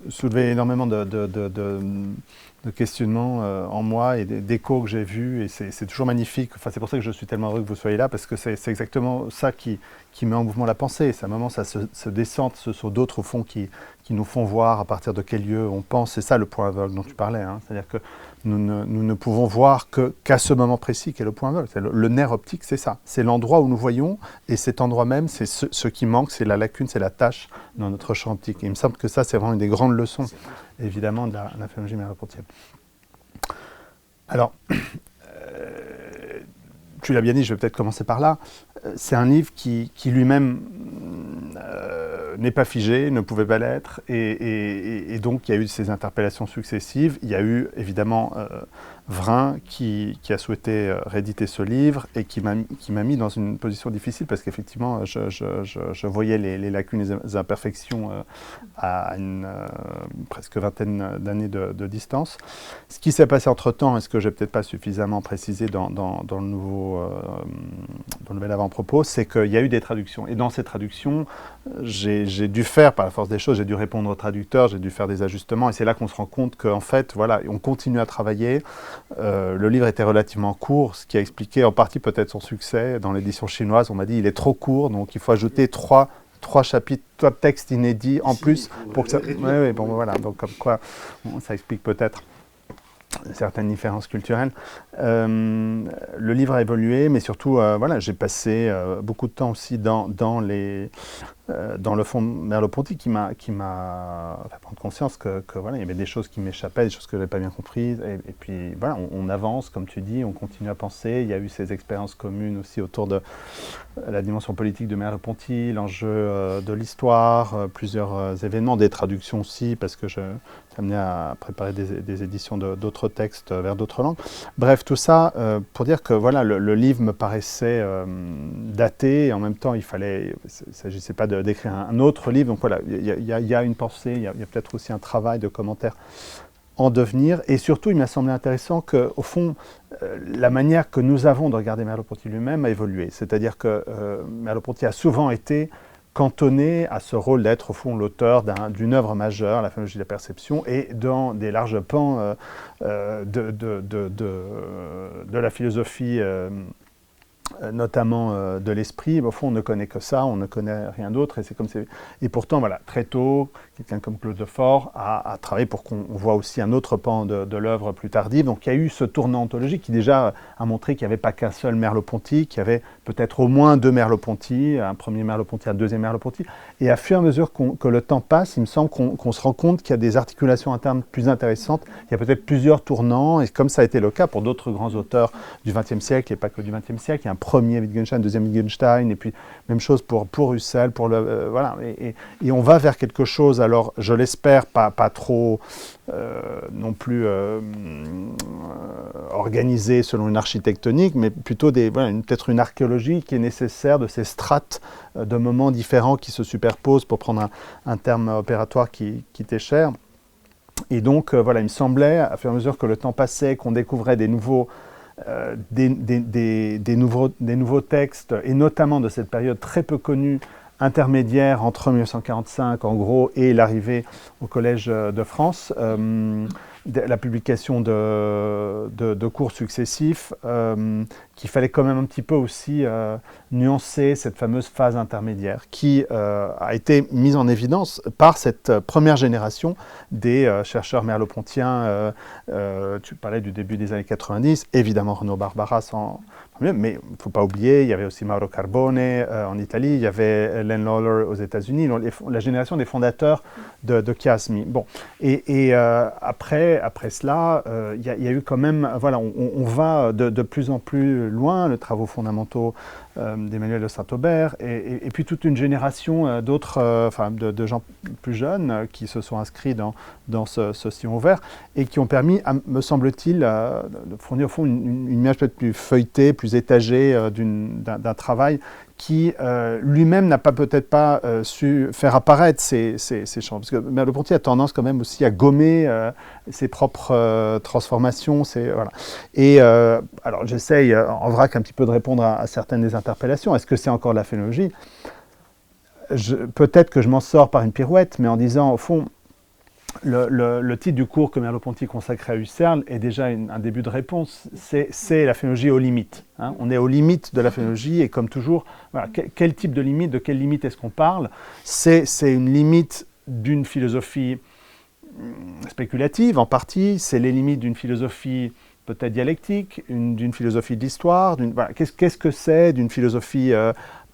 soulevé énormément de questionnements en moi et d'échos que j'ai vus, et c'est toujours magnifique. Enfin, c'est pour ça que je suis tellement heureux que vous soyez là, parce que c'est exactement ça qui met en mouvement la pensée. C'est un moment, ça se descend sur d'autres, au fond, qui nous font voir à partir de quel lieu on pense. C'est ça le point aveugle dont tu parlais. Hein. C'est-à-dire que nous ne pouvons voir qu'à ce moment précis qu'est le point aveugle. Le nerf optique, c'est ça. C'est l'endroit où nous voyons, et cet endroit même, c'est ce qui manque, c'est la lacune, c'est la tâche dans notre champ optique. Et il me semble que ça, c'est vraiment une des grandes leçons, évidemment, de la phénoménologie merleau-pontienne. Alors, tu l'as bien dit, je vais peut-être commencer par là. C'est un livre qui lui-même n'est pas figé, ne pouvait pas l'être, et donc il y a eu ces interpellations successives. Il y a eu évidemment Vrin qui a souhaité rééditer ce livre et qui m'a mis dans une position difficile, parce qu'effectivement je voyais les lacunes, les imperfections à une presque vingtaine d'années de distance. Ce qui s'est passé entre-temps, et ce que je n'ai peut-être pas suffisamment précisé dans le nouvel avant-propos, c'est qu'il y a eu des traductions. Et dans ces traductions, j'ai dû faire, par la force des choses, j'ai dû répondre aux traducteurs, j'ai dû faire des ajustements, et c'est là qu'on se rend compte qu'en fait, voilà, on continue à travailler. Le livre était relativement court, ce qui a expliqué en partie peut-être son succès. Dans l'édition chinoise, on m'a dit il est trop court, donc il faut ajouter trois chapitres, 3 textes inédits en plus pour que ça... Oui, bon, voilà, donc comme quoi, ça explique peut-être certaines différences culturelles. Le livre a évolué, mais surtout, voilà, j'ai passé beaucoup de temps aussi dans le fond Merleau-Ponty qui m'a fait prendre conscience que voilà, il y avait des choses qui m'échappaient, des choses que je n'avais pas bien comprises, et puis voilà, on avance, comme tu dis, on continue à penser. Il y a eu ces expériences communes aussi autour de la dimension politique de Merleau-Ponty, l'enjeu de l'histoire, plusieurs événements, des traductions aussi, parce que ça amenait à préparer des éditions d'autres textes vers d'autres langues. Bref, tout ça pour dire que voilà, le livre me paraissait daté, et en même temps, il ne s'agissait pas d'écrire un autre livre. Donc voilà, il y a une pensée, il y a peut-être aussi un travail de commentaire en devenir. Et surtout, il m'a semblé intéressant qu'au fond, la manière que nous avons de regarder Merleau-Ponty lui-même a évolué. C'est-à-dire que Merleau-Ponty a souvent été cantonné à ce rôle d'être, au fond, l'auteur d'une œuvre majeure, la phénoménologie de la perception, et dans des larges pans de la philosophie, notamment de l'esprit. Au fond, on ne connaît que ça, on ne connaît rien d'autre, et pourtant, voilà, très tôt, quelqu'un comme Claude Lefort a travaillé pour qu'on voit aussi un autre pan de l'œuvre plus tardive. Donc il y a eu ce tournant ontologique qui déjà a montré qu'il n'y avait pas qu'un seul Merleau-Ponty, qu'il y avait peut-être au moins 2 Merleau-Ponty, un premier Merleau-Ponty, un deuxième Merleau-Ponty. Et à fur et à mesure que le temps passe, il me semble qu'on se rend compte qu'il y a des articulations internes plus intéressantes, il y a peut-être plusieurs tournants, et comme ça a été le cas pour d'autres grands auteurs du XXe siècle, et pas que du XXe siècle, il y a un premier Wittgenstein, un deuxième Wittgenstein, et puis même chose pour Husserl, voilà, et on va vers quelque chose, alors je l'espère, pas trop non plus organisé selon une architectonique, mais plutôt peut-être une archéologie qui est nécessaire de ces strates de moments différents qui se superposent, pour prendre un terme opératoire qui t'est cher. Et donc, voilà, il me semblait, à fur et à mesure que le temps passait, qu'on découvrait des nouveaux textes, et notamment de cette période très peu connue, intermédiaire entre 1945 en gros et l'arrivée au Collège de France, la publication de cours successifs, qu'il fallait quand même un petit peu aussi nuancer cette fameuse phase intermédiaire qui a été mise en évidence par cette première génération des chercheurs merleau-pontiens. Tu parlais du début des années 90, évidemment Renaud Barbaras mais il ne faut pas oublier, il y avait aussi Mauro Carbone en Italie, il y avait Len Lawler aux États-Unis, la génération des fondateurs de Chiasmi. Bon. Et après cela, il y a eu quand même, voilà, on va de plus en plus loin, les travaux fondamentaux d'Emmanuel de Saint-Aubert, et puis toute une génération d'autres, de gens plus jeunes qui se sont inscrits dans ce sillon ouvert et qui ont permis, me semble-t-il, de fournir au fond une image peut-être plus feuilletée, plus étagée d'un travail qui lui-même n'a peut-être pas su faire apparaître ces champs. Parce que Merleau-Ponty a tendance quand même aussi à gommer ses propres transformations. Voilà. Et alors j'essaye en vrac un petit peu de répondre à certaines des interpellations. Est-ce que c'est encore de la phénologie ? Peut-être que je m'en sors par une pirouette, mais en disant, au fond, le titre du cours que Merleau-Ponty consacrait à Husserl est déjà un début de réponse. C'est la phénologie aux limites. Hein. On est aux limites de la phénologie et comme toujours, voilà, quel type de limite, de quelle limite est-ce qu'on parle ? C'est une limite d'une philosophie spéculative en partie, c'est les limites d'une philosophie peut-être dialectique, d'une philosophie de l'histoire. Voilà, qu'est-ce que c'est d'une philosophie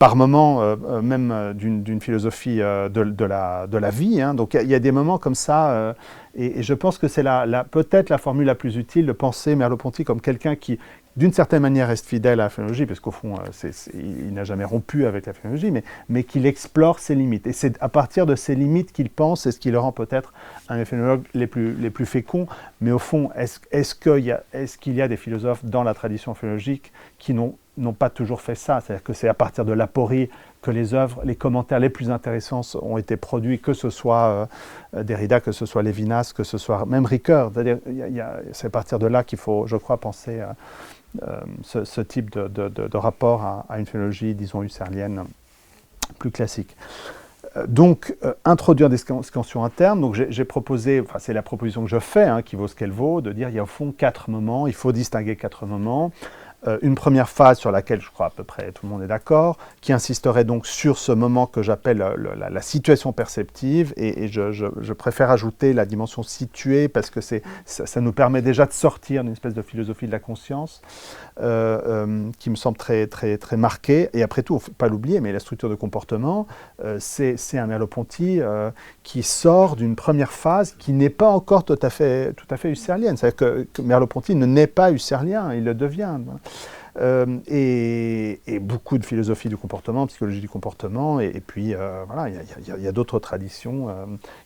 par moment, même d'une philosophie de la vie. Hein. Donc il y a des moments comme ça, et je pense que c'est peut-être la formule la plus utile de penser Merleau-Ponty comme quelqu'un qui, d'une certaine manière, reste fidèle à la phénologie, parce qu'au fond, il n'a jamais rompu avec la phénologie, mais qu'il explore ses limites. Et c'est à partir de ces limites qu'il pense, et ce qui le rend peut-être un des phénologues les plus féconds. Mais au fond, est-ce qu'il y a des philosophes dans la tradition phénologique qui n'ont pas toujours fait ça. C'est-à-dire que c'est à partir de l'aporie que les œuvres, les commentaires les plus intéressants ont été produits, que ce soit Derrida, que ce soit Lévinas, que ce soit même Ricoeur. C'est-à-dire, c'est à partir de là qu'il faut, je crois, penser ce type de rapport à une phénologie, disons, husserlienne plus classique. Donc, introduire des scansions internes. Donc, j'ai proposé, enfin, c'est la proposition que je fais, hein, qui vaut ce qu'elle vaut, de dire il y a au fond 4 moments, il faut distinguer 4 moments. Une première phase sur laquelle, je crois, à peu près tout le monde est d'accord, qui insisterait donc sur ce moment que j'appelle la situation perceptive, et je préfère ajouter la dimension située, parce que ça nous permet déjà de sortir d'une espèce de philosophie de la conscience, qui me semble très, très, très marquée. Et après tout, il ne faut pas l'oublier, mais la structure de comportement, c'est un Merleau-Ponty qui sort d'une première phase qui n'est pas encore tout à fait husserlienne. C'est-à-dire que Merleau-Ponty ne naît pas husserlien, il le devient. Et beaucoup de philosophie du comportement, psychologie du comportement, et puis voilà, il y a d'autres traditions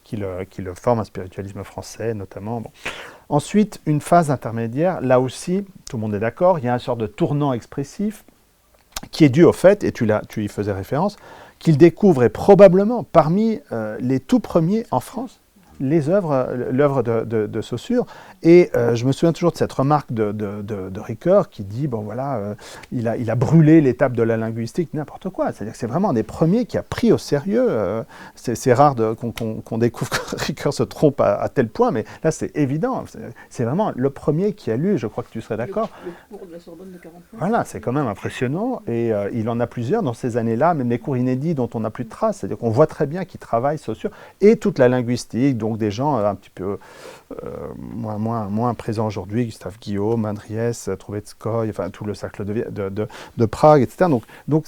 qui le forment, un spiritualisme français notamment. Bon. Ensuite, une phase intermédiaire, là aussi, tout le monde est d'accord, il y a une sorte de tournant expressif qui est dû au fait, et tu y faisais référence, qu'il découvre, et probablement parmi les tout premiers en France, l'œuvre de Saussure. Et je me souviens toujours de cette remarque de Ricoeur qui dit, bon voilà, il a brûlé l'étape de la linguistique, n'importe quoi. C'est-à-dire que c'est vraiment un des premiers qui a pris au sérieux. C'est rare qu'on découvre que Ricoeur se trompe à tel point, mais là c'est évident. C'est vraiment le premier qui a lu, je crois que tu serais d'accord. Le cours de la Sorbonne de 40 ans. Voilà, c'est quand même impressionnant. Et il en a plusieurs dans ces années-là, même des cours inédits dont on n'a plus de traces. C'est-à-dire qu'on voit très bien qu'il travaille Saussure et toute la linguistique, donc des gens un petit peu moins présents aujourd'hui, Gustave Guillaume, Andriès, Troubetskoy, enfin tout le cercle de Prague, etc. Donc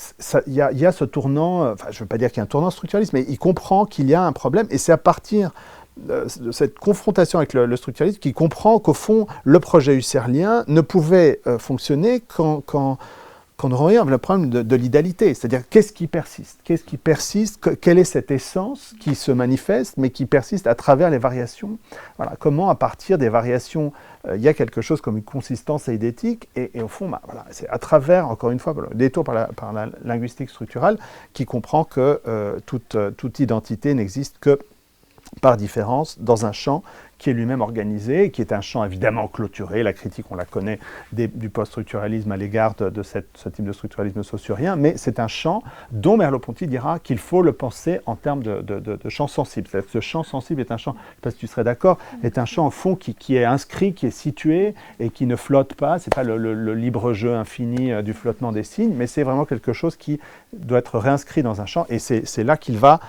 il y a ce tournant, enfin je ne veux pas dire qu'il y a un tournant structuraliste, mais il comprend qu'il y a un problème, et c'est à partir de cette confrontation avec le structuralisme qu'il comprend qu'au fond, le projet husserlien ne pouvait fonctionner qu'en revient le problème de l'idéalité, c'est-à-dire qu'est-ce qui persiste, quelle est cette essence qui se manifeste, mais qui persiste à travers les variations. Voilà, comment à partir des variations, il y a quelque chose comme une consistance eidétique, et au fond, voilà, c'est à travers, encore une fois, le détour par la linguistique structurale, qui comprend que toute identité n'existe que par différence, dans un champ qui est lui-même organisé, qui est un champ évidemment clôturé. La critique, on la connaît du post-structuralisme à l'égard de ce type de structuralisme saussurien, mais c'est un champ dont Merleau-Ponty dira qu'il faut le penser en termes de champ sensible. C'est-à-dire que ce champ sensible est un champ, je ne sais pas si tu serais d'accord, est un champ au fond qui est inscrit, qui est situé et qui ne flotte pas. Ce n'est pas le libre jeu infini du flottement des signes, mais c'est vraiment quelque chose qui doit être réinscrit dans un champ, et c'est là qu'il va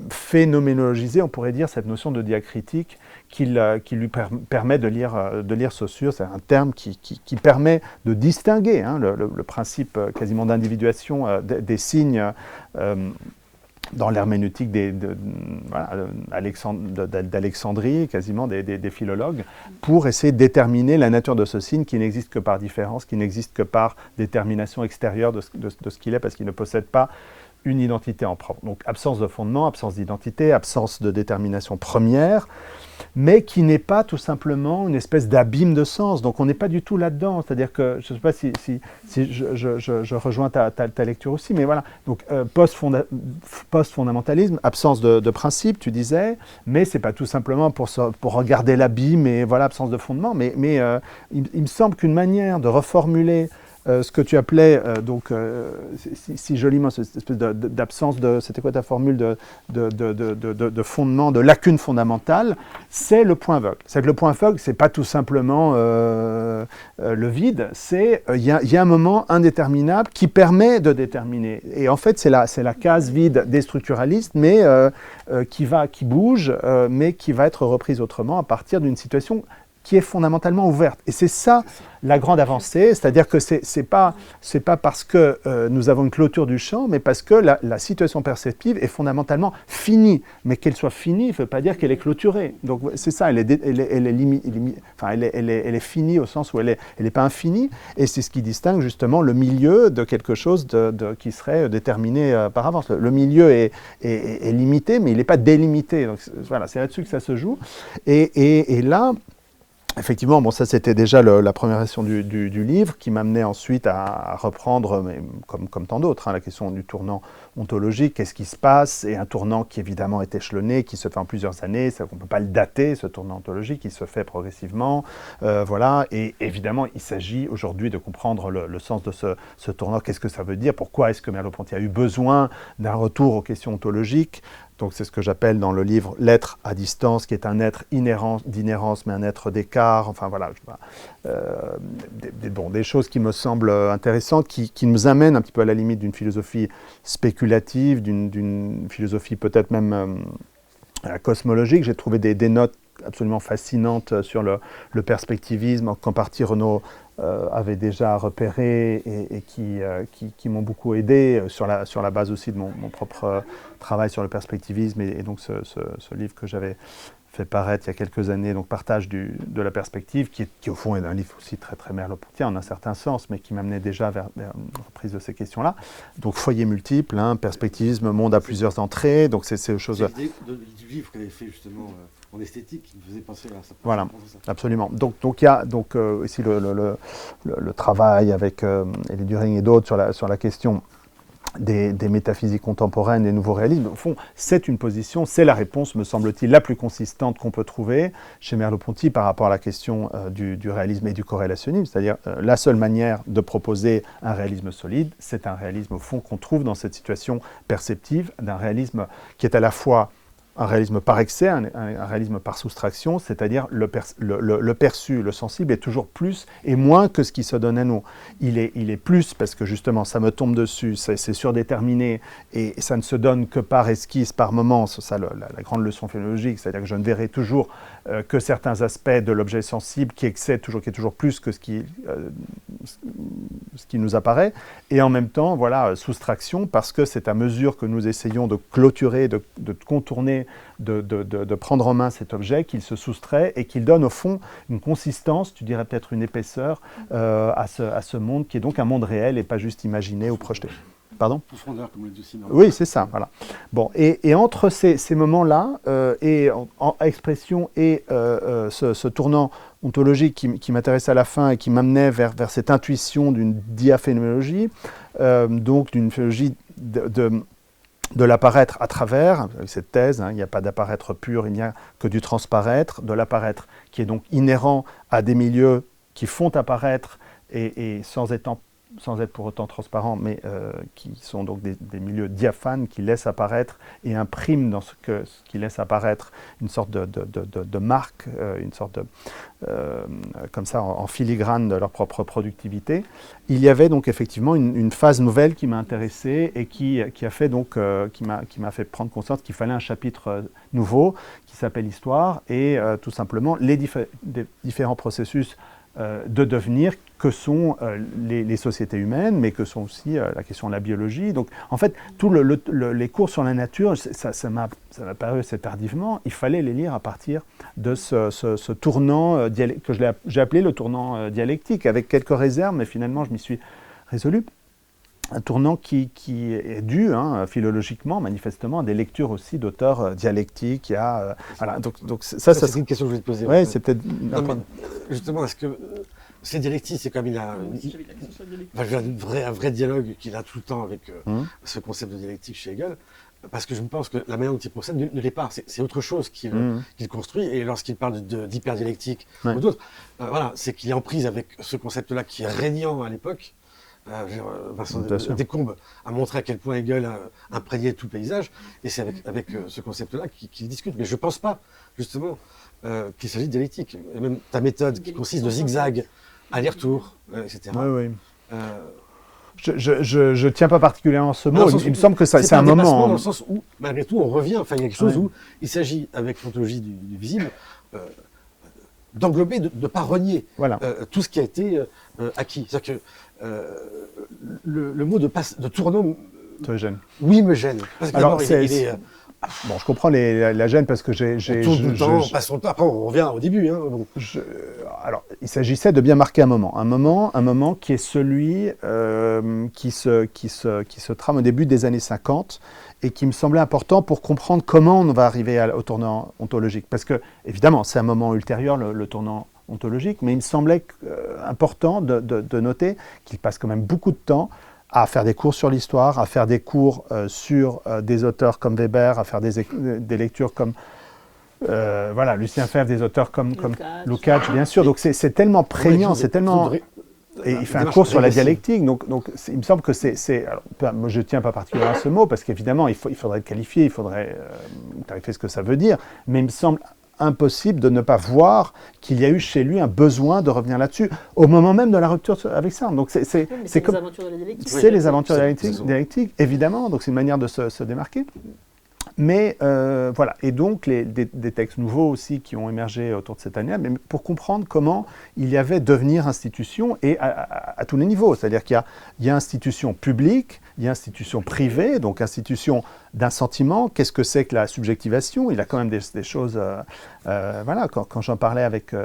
phénoménologiser, on pourrait dire, cette notion de diacritique qui lui permet de lire Saussure. C'est un terme qui permet de distinguer le principe quasiment d'individuation des signes dans l'herméneutique d'Alexandrie, quasiment des philologues, pour essayer de déterminer la nature de ce signe qui n'existe que par différence, qui n'existe que par détermination extérieure de ce qu'il est, parce qu'il ne possède pas une identité en propre. Donc absence de fondement, absence d'identité, absence de détermination première, mais qui n'est pas tout simplement une espèce d'abîme de sens. Donc on n'est pas du tout là-dedans. C'est-à-dire que, je ne sais pas si je rejoins ta lecture aussi, mais voilà. Donc post-fondamentalisme, absence de principe, tu disais, mais ce n'est pas tout simplement pour regarder l'abîme et voilà, absence de fondement, mais il me semble qu'une manière de reformuler ce que tu appelais, si joliment, cette espèce d'absence de... C'était quoi ta formule de fondement, de lacune fondamentale, c'est le point aveugle. C'est que le point aveugle, c'est pas tout simplement le vide, c'est il y a un moment indéterminable qui permet de déterminer. Et en fait, c'est la case vide des structuralistes, mais qui bouge, mais qui va être reprise autrement à partir d'une situation qui est fondamentalement ouverte. Et c'est ça la grande avancée, c'est-à-dire que c'est pas parce que nous avons une clôture du champ, mais parce que la situation perceptive est fondamentalement finie. Mais qu'elle soit finie, il ne veut pas dire qu'elle est clôturée. Donc c'est ça, elle est finie au sens où elle n'est pas infinie, et c'est ce qui distingue justement le milieu de quelque chose qui serait déterminé par avance. Le milieu est limité, mais il n'est pas délimité. Donc voilà, c'est là-dessus que ça se joue. Et là, effectivement, bon, ça c'était déjà la première version du livre qui m'amenait ensuite à reprendre, mais comme tant d'autres, la question du tournant ontologique, qu'est-ce qui se passe, et un tournant qui évidemment est échelonné, qui se fait en plusieurs années, on ne peut pas le dater, ce tournant ontologique, il se fait progressivement, voilà, et évidemment il s'agit aujourd'hui de comprendre le sens de ce tournant, qu'est-ce que ça veut dire, pourquoi est-ce que Merleau-Ponty a eu besoin d'un retour aux questions ontologiques. Donc c'est ce que j'appelle dans le livre l'être à distance, qui est un être d'inhérence, mais un être d'écart. Enfin voilà, des choses qui me semblent intéressantes, qui nous amènent un petit peu à la limite d'une philosophie spéculative, d'une philosophie peut-être même cosmologique. J'ai trouvé des notes absolument fascinantes sur le perspectivisme, qu'en partie Renaud avait déjà repéré et qui m'ont beaucoup aidé sur la base aussi de mon propre travail sur le perspectivisme et donc ce livre que j'avais fait paraître il y a quelques années, donc Partage de la perspective, qui au fond est un livre aussi très très merleau-pontien en un certain sens, mais qui m'amenait déjà vers une reprise de ces questions-là. Donc foyer multiple, perspectivisme, monde à plusieurs entrées, donc c'est ces choses... C'est l'idée du livre qu'elle avait fait justement en esthétique qui me faisait penser à ça. Voilà, absolument. Donc il y a ici le travail avec Elie Düring et d'autres sur la question des métaphysiques contemporaines, des nouveaux réalismes. Au fond, c'est une position, c'est la réponse, me semble-t-il, la plus consistante qu'on peut trouver chez Merleau-Ponty par rapport à la question du réalisme et du corrélationnisme. C'est-à-dire, la seule manière de proposer un réalisme solide, c'est un réalisme, au fond, qu'on trouve dans cette situation perceptive, d'un réalisme qui est à la fois un réalisme par excès, un réalisme par soustraction, c'est-à-dire le perçu, le sensible est toujours plus et moins que ce qui se donne à nous. Il est plus parce que justement ça me tombe dessus, c'est surdéterminé et ça ne se donne que par esquisse, par moment, c'est ça la grande leçon phénoménologique, c'est-à-dire que je ne verrai toujours que certains aspects de l'objet sensible qui excèdent toujours, qui est toujours plus que ce qui nous apparaît, et en même temps, voilà, soustraction, parce que c'est à mesure que nous essayons de clôturer, de contourner, de prendre en main cet objet, qu'il se soustrait et qu'il donne au fond une consistance, tu dirais peut-être une épaisseur à ce monde qui est donc un monde réel et pas juste imaginé ou projeté. Pardon ? Profondeur, comme le dit aussi. Oui, c'est ça, voilà. Bon, et entre ces moments-là, et en expression et ce tournant ontologique qui m'intéressait à la fin et qui m'amenait vers cette intuition d'une diaphénoménologie, donc d'une phénoménologie de l'apparaître à travers, avec cette thèse, il n'y a pas d'apparaître pur, il n'y a que du transparaître, de l'apparaître qui est donc inhérent à des milieux qui font apparaître et sans être pour autant transparents, mais qui sont donc des milieux diaphanes qui laissent apparaître et impriment dans ce qui laisse apparaître une sorte de marque, une sorte comme ça en filigrane de leur propre productivité. Il y avait donc effectivement une phase nouvelle qui m'a intéressé et qui a fait donc qui m'a fait prendre conscience qu'il fallait un chapitre nouveau qui s'appelle Histoire et tout simplement les différents processus de devenir que sont les sociétés humaines, mais que sont aussi la question de la biologie. Donc, en fait, tous les cours sur la nature, ça m'a paru assez tardivement. Il fallait les lire à partir de ce tournant que j'ai appelé le tournant dialectique, avec quelques réserves, mais finalement, je m'y suis résolu. Un tournant qui est dû, philologiquement, manifestement, à des lectures aussi d'auteurs dialectiques. Il y a, voilà, donc ça c'est une question que je voulais te poser. Ouais, c'est peut-être... Justement, est-ce que ces dialectiques, c'est comme il a un vrai dialogue qu'il a tout le temps avec ce concept de dialectique chez Hegel, parce que je me pense que la manière dont il procède ne l'est pas. C'est autre chose qu'il construit, et lorsqu'il parle d'hyperdialectique ou d'autres, voilà, c'est qu'il est en prise avec ce concept-là qui est régnant à l'époque. Vincent Descombes a montré à quel point Hegel a imprégné tout le paysage, et c'est avec ce concept-là qu'il discute. Mais je ne pense pas, justement, qu'il s'agit de dialectique. Et même ta méthode qui consiste de zigzag, aller-retour, etc. Oui, oui. Je ne tiens pas particulièrement à ce mot. Il me semble que c'est un moment. Dans le sens où, malgré tout, on revient, enfin, il y a quelque chose où il s'agit, avec l'ontologie du visible, d'englober, de ne pas renier tout ce qui a été acquis. C'est-à-dire que le mot de tournant te gêne. Oui, me gêne. Parce que alors, il est bon, je comprends la gêne parce que on passe son temps, après on revient au début. Alors, il s'agissait de bien marquer un moment qui est celui qui se trame au début des années 50 et qui me semblait important pour comprendre comment on va arriver au tournant ontologique. Parce que, évidemment, c'est un moment ultérieur, le tournant ontologique, mais il me semblait important de noter qu'il passe quand même beaucoup de temps à faire des cours sur l'histoire, à faire des cours sur des auteurs comme Weber, à faire des lectures comme Lucien Febvre, des auteurs comme Lukács, bien sûr. Donc c'est tellement prégnant, c'est tellement... Et il fait un cours sur la dialectique, donc il me semble que alors, moi je ne tiens pas particulièrement à ce mot, parce qu'évidemment il faudrait le qualifier, il faudrait clarifier ce que ça veut dire, mais il me semble impossible de ne pas voir qu'il y a eu chez lui un besoin de revenir là-dessus, au moment même de la rupture avec Sartre. Donc c'est comme... les aventures de la dialectique. C'est les aventures de la dialectique, évidemment, donc c'est une manière de se démarquer. Mais voilà, et donc des textes nouveaux aussi qui ont émergé autour de cette année, mais pour comprendre comment il y avait devenir institution et à tous les niveaux. C'est-à-dire qu'il y a institution publique, il y a institution privée, donc institution d'un sentiment. Qu'est-ce que c'est que la subjectivation? Il a quand même des choses... voilà, quand j'en parlais avec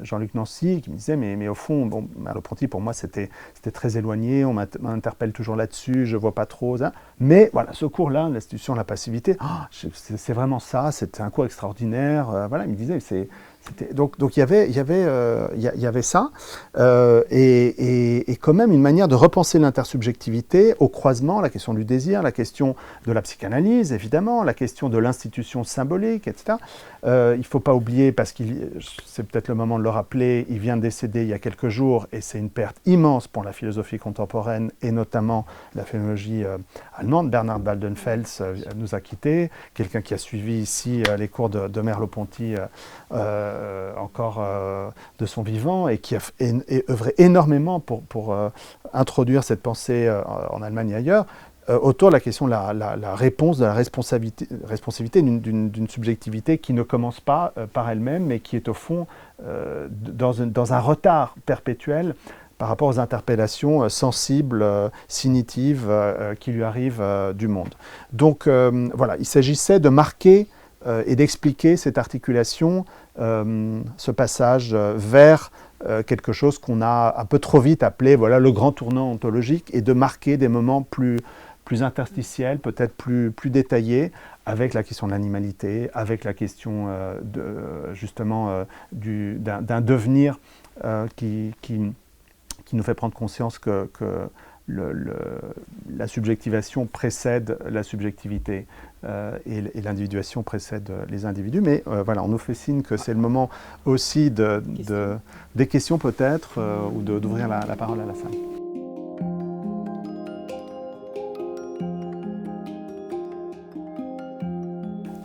Jean-Luc Nancy, qui me disait, mais au fond, bon, Merleau-Ponty, pour moi, c'était très éloigné, on m'interpelle toujours là-dessus, je ne vois pas trop. Hein. Mais voilà, ce cours-là, l'institution de la passivité, c'est vraiment ça, c'était un cours extraordinaire. Voilà, il me disait, donc il y avait ça, et quand même une manière de repenser l'intersubjectivité au croisement, la question du désir, la question de la psychanalyse, évidemment, la question de l'institution symbolique, etc. Il ne faut pas oublier, parce que c'est peut-être le moment de le rappeler, il vient de décéder il y a quelques jours, et c'est une perte immense pour la philosophie contemporaine, et notamment la phénoménologie allemande. Bernard Waldenfels nous a quittés, quelqu'un qui a suivi ici les cours de Merleau-Ponty encore de son vivant, et qui a œuvré énormément pour introduire cette pensée en Allemagne et ailleurs, autour de la question de la réponse de la responsabilité d'une subjectivité qui ne commence pas par elle-même, mais qui est au fond dans un retard perpétuel par rapport aux interpellations sensibles, signitives qui lui arrivent du monde. Donc voilà, il s'agissait de marquer et d'expliquer cette articulation, ce passage vers quelque chose qu'on a un peu trop vite appelé le grand tournant ontologique, et de marquer des moments plus interstitiels, peut-être plus détaillés, avec la question de l'animalité, avec la question justement d'un devenir qui nous fait prendre conscience que la subjectivation précède la subjectivité et l'individuation précède les individus. Mais voilà, on nous fait signe que c'est le moment aussi des questions peut-être, ou d'ouvrir la parole à la salle.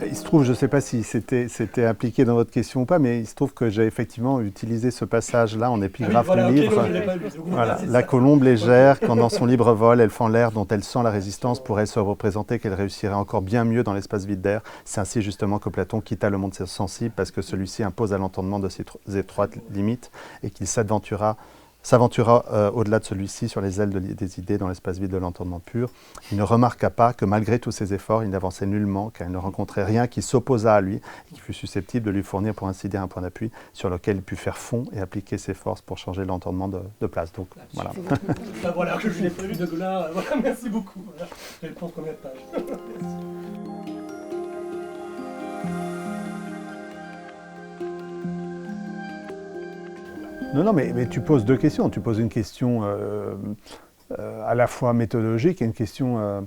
Il se trouve, je ne sais pas si c'était appliqué dans votre question ou pas, mais il se trouve que j'ai effectivement utilisé ce passage-là en épigraphe du livre. Voilà, la colombe légère, quand dans son libre vol, elle fend l'air dont elle sent la résistance, pourrait se représenter qu'elle réussirait encore bien mieux dans l'espace vide d'air. C'est ainsi justement que Platon quitta le monde sensible, parce que celui-ci impose à l'entendement de ses étroites limites et qu'il s'aventura au-delà de celui-ci sur les ailes des idées dans l'espace vide de l'entendement pur. Il ne remarqua pas que malgré tous ses efforts, il n'avançait nullement, car il ne rencontrait rien qui s'opposât à lui et qui fût susceptible de lui fournir pour ainsi dire un point d'appui sur lequel il put faire fond et appliquer ses forces pour changer l'entendement de place. Donc voilà. Voilà, que je l'ai prévu de là. Voilà, merci beaucoup. Voilà. Je vais prendre combien de pages. Merci. Non, mais tu poses deux questions. Tu poses une question à la fois méthodologique et une question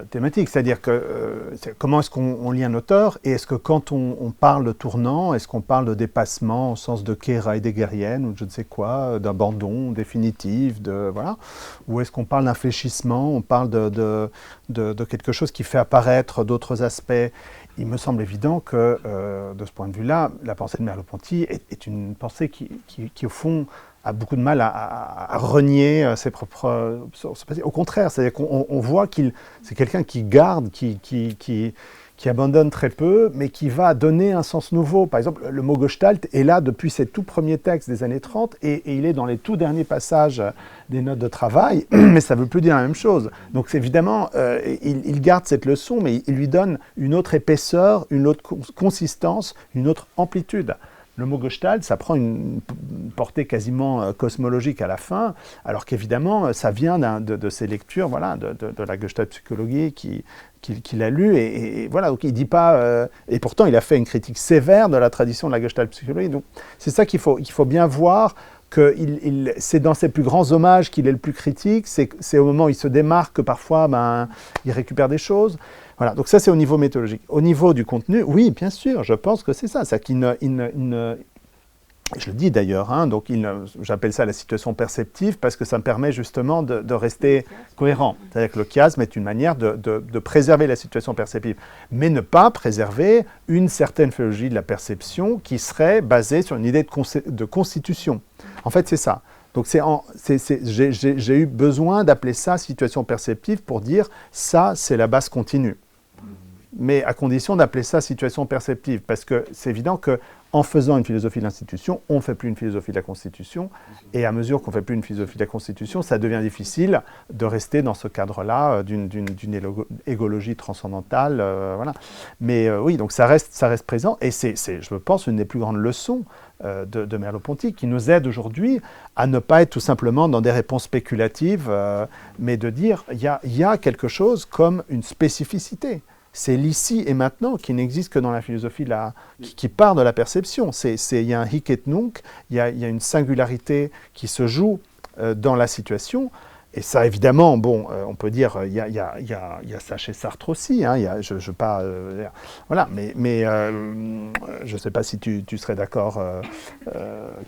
thématique. C'est-à-dire que comment est-ce qu'on lit un auteur, et est-ce que quand on parle de tournant, est-ce qu'on parle de dépassement au sens de Kehra heideggerienne ou de je ne sais quoi, d'abandon définitif, voilà, ou est-ce qu'on parle d'infléchissement, on parle de quelque chose qui fait apparaître d'autres aspects. Il me semble évident que, de ce point de vue-là, la pensée de Merleau-Ponty est une pensée qui, au fond, a beaucoup de mal à renier ses propres... Au contraire, c'est-à-dire qu'on voit c'est quelqu'un qui garde, qui abandonne très peu, mais qui va donner un sens nouveau. Par exemple, le mot Gestalt est là depuis ses tout premiers textes des années 30, et il est dans les tout derniers passages des notes de travail, mais ça ne veut plus dire la même chose. Donc évidemment, il garde cette leçon, mais il lui donne une autre épaisseur, une autre consistance, une autre amplitude. Le mot Gestalt, ça prend une portée quasiment cosmologique à la fin, alors qu'évidemment, ça vient de ses lectures, voilà, de la Gestalt psychologie qu'il a lu, et voilà, donc il dit pas, et pourtant il a fait une critique sévère de la tradition de la Gestalt psychologie. Donc c'est ça qu'il faut bien voir, que c'est dans ses plus grands hommages qu'il est le plus critique, c'est au moment où il se démarque que parfois il récupère des choses. Voilà, donc ça c'est au niveau méthodologique. Au niveau du contenu, oui, bien sûr, je pense que c'est ça. C'est qu'il je le dis d'ailleurs, hein, donc j'appelle ça la situation perceptive parce que ça me permet justement de rester cohérent. C'est-à-dire que le chiasme est une manière de préserver la situation perceptive, mais ne pas préserver une certaine philologie de la perception qui serait basée sur une idée de constitution. En fait, c'est ça. Donc j'ai eu besoin d'appeler ça situation perceptive pour dire ça, c'est la base continue. Mais à condition d'appeler ça situation perceptive, parce que c'est évident qu'en faisant une philosophie de l'institution, on ne fait plus une philosophie de la Constitution, et à mesure qu'on ne fait plus une philosophie de la Constitution, ça devient difficile de rester dans ce cadre-là d'une égologie transcendantale, voilà. Mais oui, donc ça reste présent, et c'est, je pense, une des plus grandes leçons de Merleau-Ponty, qui nous aide aujourd'hui à ne pas être tout simplement dans des réponses spéculatives, mais de dire il y a quelque chose comme une spécificité. C'est l'ici et maintenant qui n'existe que dans la philosophie qui part de la perception. Il y a un hic et nunc, il y a une singularité qui se joue dans la situation. Et ça, évidemment, bon, on peut dire, il y a ça chez Sartre aussi. Hein, je pas, voilà, mais je ne sais pas si tu serais d'accord,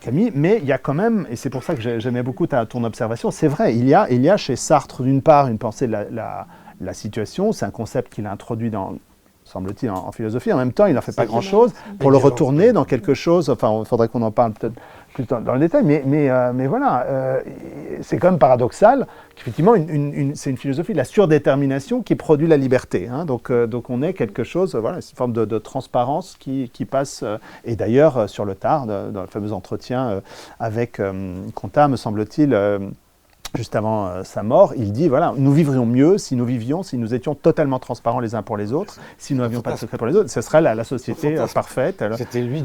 Camille, mais il y a quand même, et c'est pour ça que j'aimais beaucoup ton observation, c'est vrai, il y a chez Sartre, d'une part, une pensée de la situation, c'est un concept qu'il a introduit semble-t-il, en philosophie. En même temps, il n'en fait pas grand-chose pour le retourner dans quelque chose. Enfin, il faudrait qu'on en parle peut-être plus dans le détail, mais voilà, c'est quand même paradoxal qu'effectivement, c'est une philosophie de la surdétermination qui produit la liberté. Hein. Donc on est quelque chose, voilà, c'est une forme de transparence qui passe. Et d'ailleurs, sur le tard, dans le fameux entretien avec Comte, me semble-t-il, juste avant sa mort, il dit, voilà, nous vivrions mieux si nous étions totalement transparents les uns pour les autres, si nous n'avions pas de secret pour les autres. Ce serait la société parfaite. C'était lui,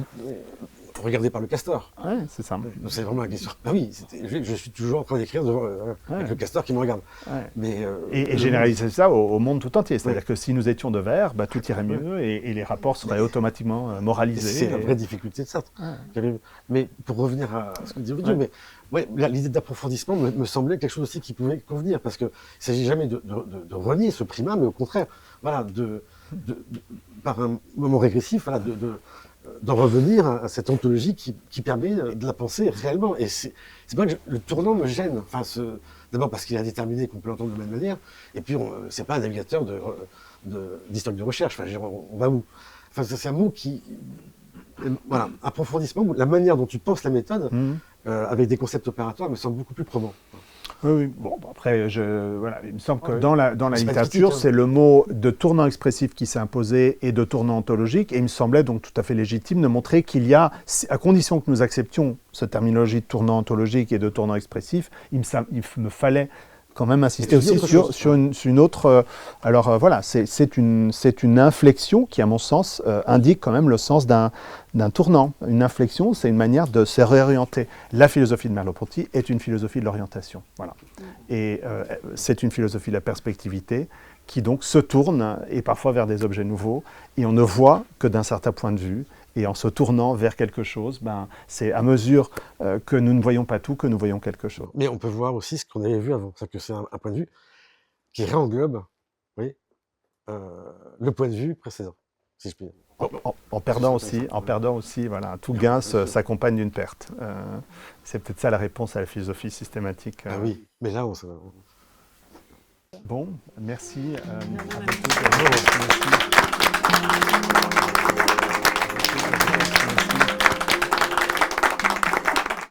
regardé par le castor. Ouais, c'est ça. Donc c'est vraiment la question. Ah oui, je suis toujours en train d'écrire avec le castor qui me regarde. Ouais. Mais, Et généraliser ça au monde tout entier. C'est-à-dire que si nous étions de verre, bah, tout irait mieux et les rapports seraient automatiquement moralisés. C'est la vraie difficulté de Sartre. Mais pour revenir à ce que dit Ovidio, mais ouais, l'idée d'approfondissement me semblait quelque chose aussi qui pouvait convenir, parce qu'il ne s'agit jamais de renier ce primat, mais au contraire, voilà, par un moment régressif, voilà, d'en revenir à cette ontologie qui permet de la penser réellement. Et c'est vrai que le tournant me gêne. Enfin, d'abord parce qu'il est indéterminé, qu'on peut l'entendre de la même manière, et puis c'est pas un navigateur d'historique de recherche. Enfin, on va où? Enfin, c'est un mot qui... Voilà, approfondissement, la manière dont tu penses la méthode, avec des concepts opératoires, me semble beaucoup plus probant. Oui. Bon, après, voilà, il me semble que dans la littérature, critique, hein. c'est le mot de tournant expressif qui s'est imposé et de tournant ontologique. Et il me semblait donc tout à fait légitime de montrer qu'il y a, à condition que nous acceptions cette terminologie de tournant ontologique et de tournant expressif, il me fallait quand même insister aussi sur une autre... voilà, c'est une inflexion qui, à mon sens, indique quand même le sens d'un tournant. Une inflexion, c'est une manière de se réorienter. La philosophie de Merleau-Ponty est une philosophie de l'orientation. Voilà. Et c'est une philosophie de la perspectivité qui donc se tourne, et parfois vers des objets nouveaux, et on ne voit que d'un certain point de vue. Et en se tournant vers quelque chose, c'est à mesure que nous ne voyons pas tout que nous voyons quelque chose. Mais on peut voir aussi ce qu'on avait vu avant. C'est-à-dire que c'est un point de vue qui réenglobe, le point de vue précédent, si je puis dire. En perdant aussi, voilà, tout gain s'accompagne d'une perte. C'est peut-être ça la réponse à la philosophie systématique. Ah oui, mais là, Bon, merci à vous tous.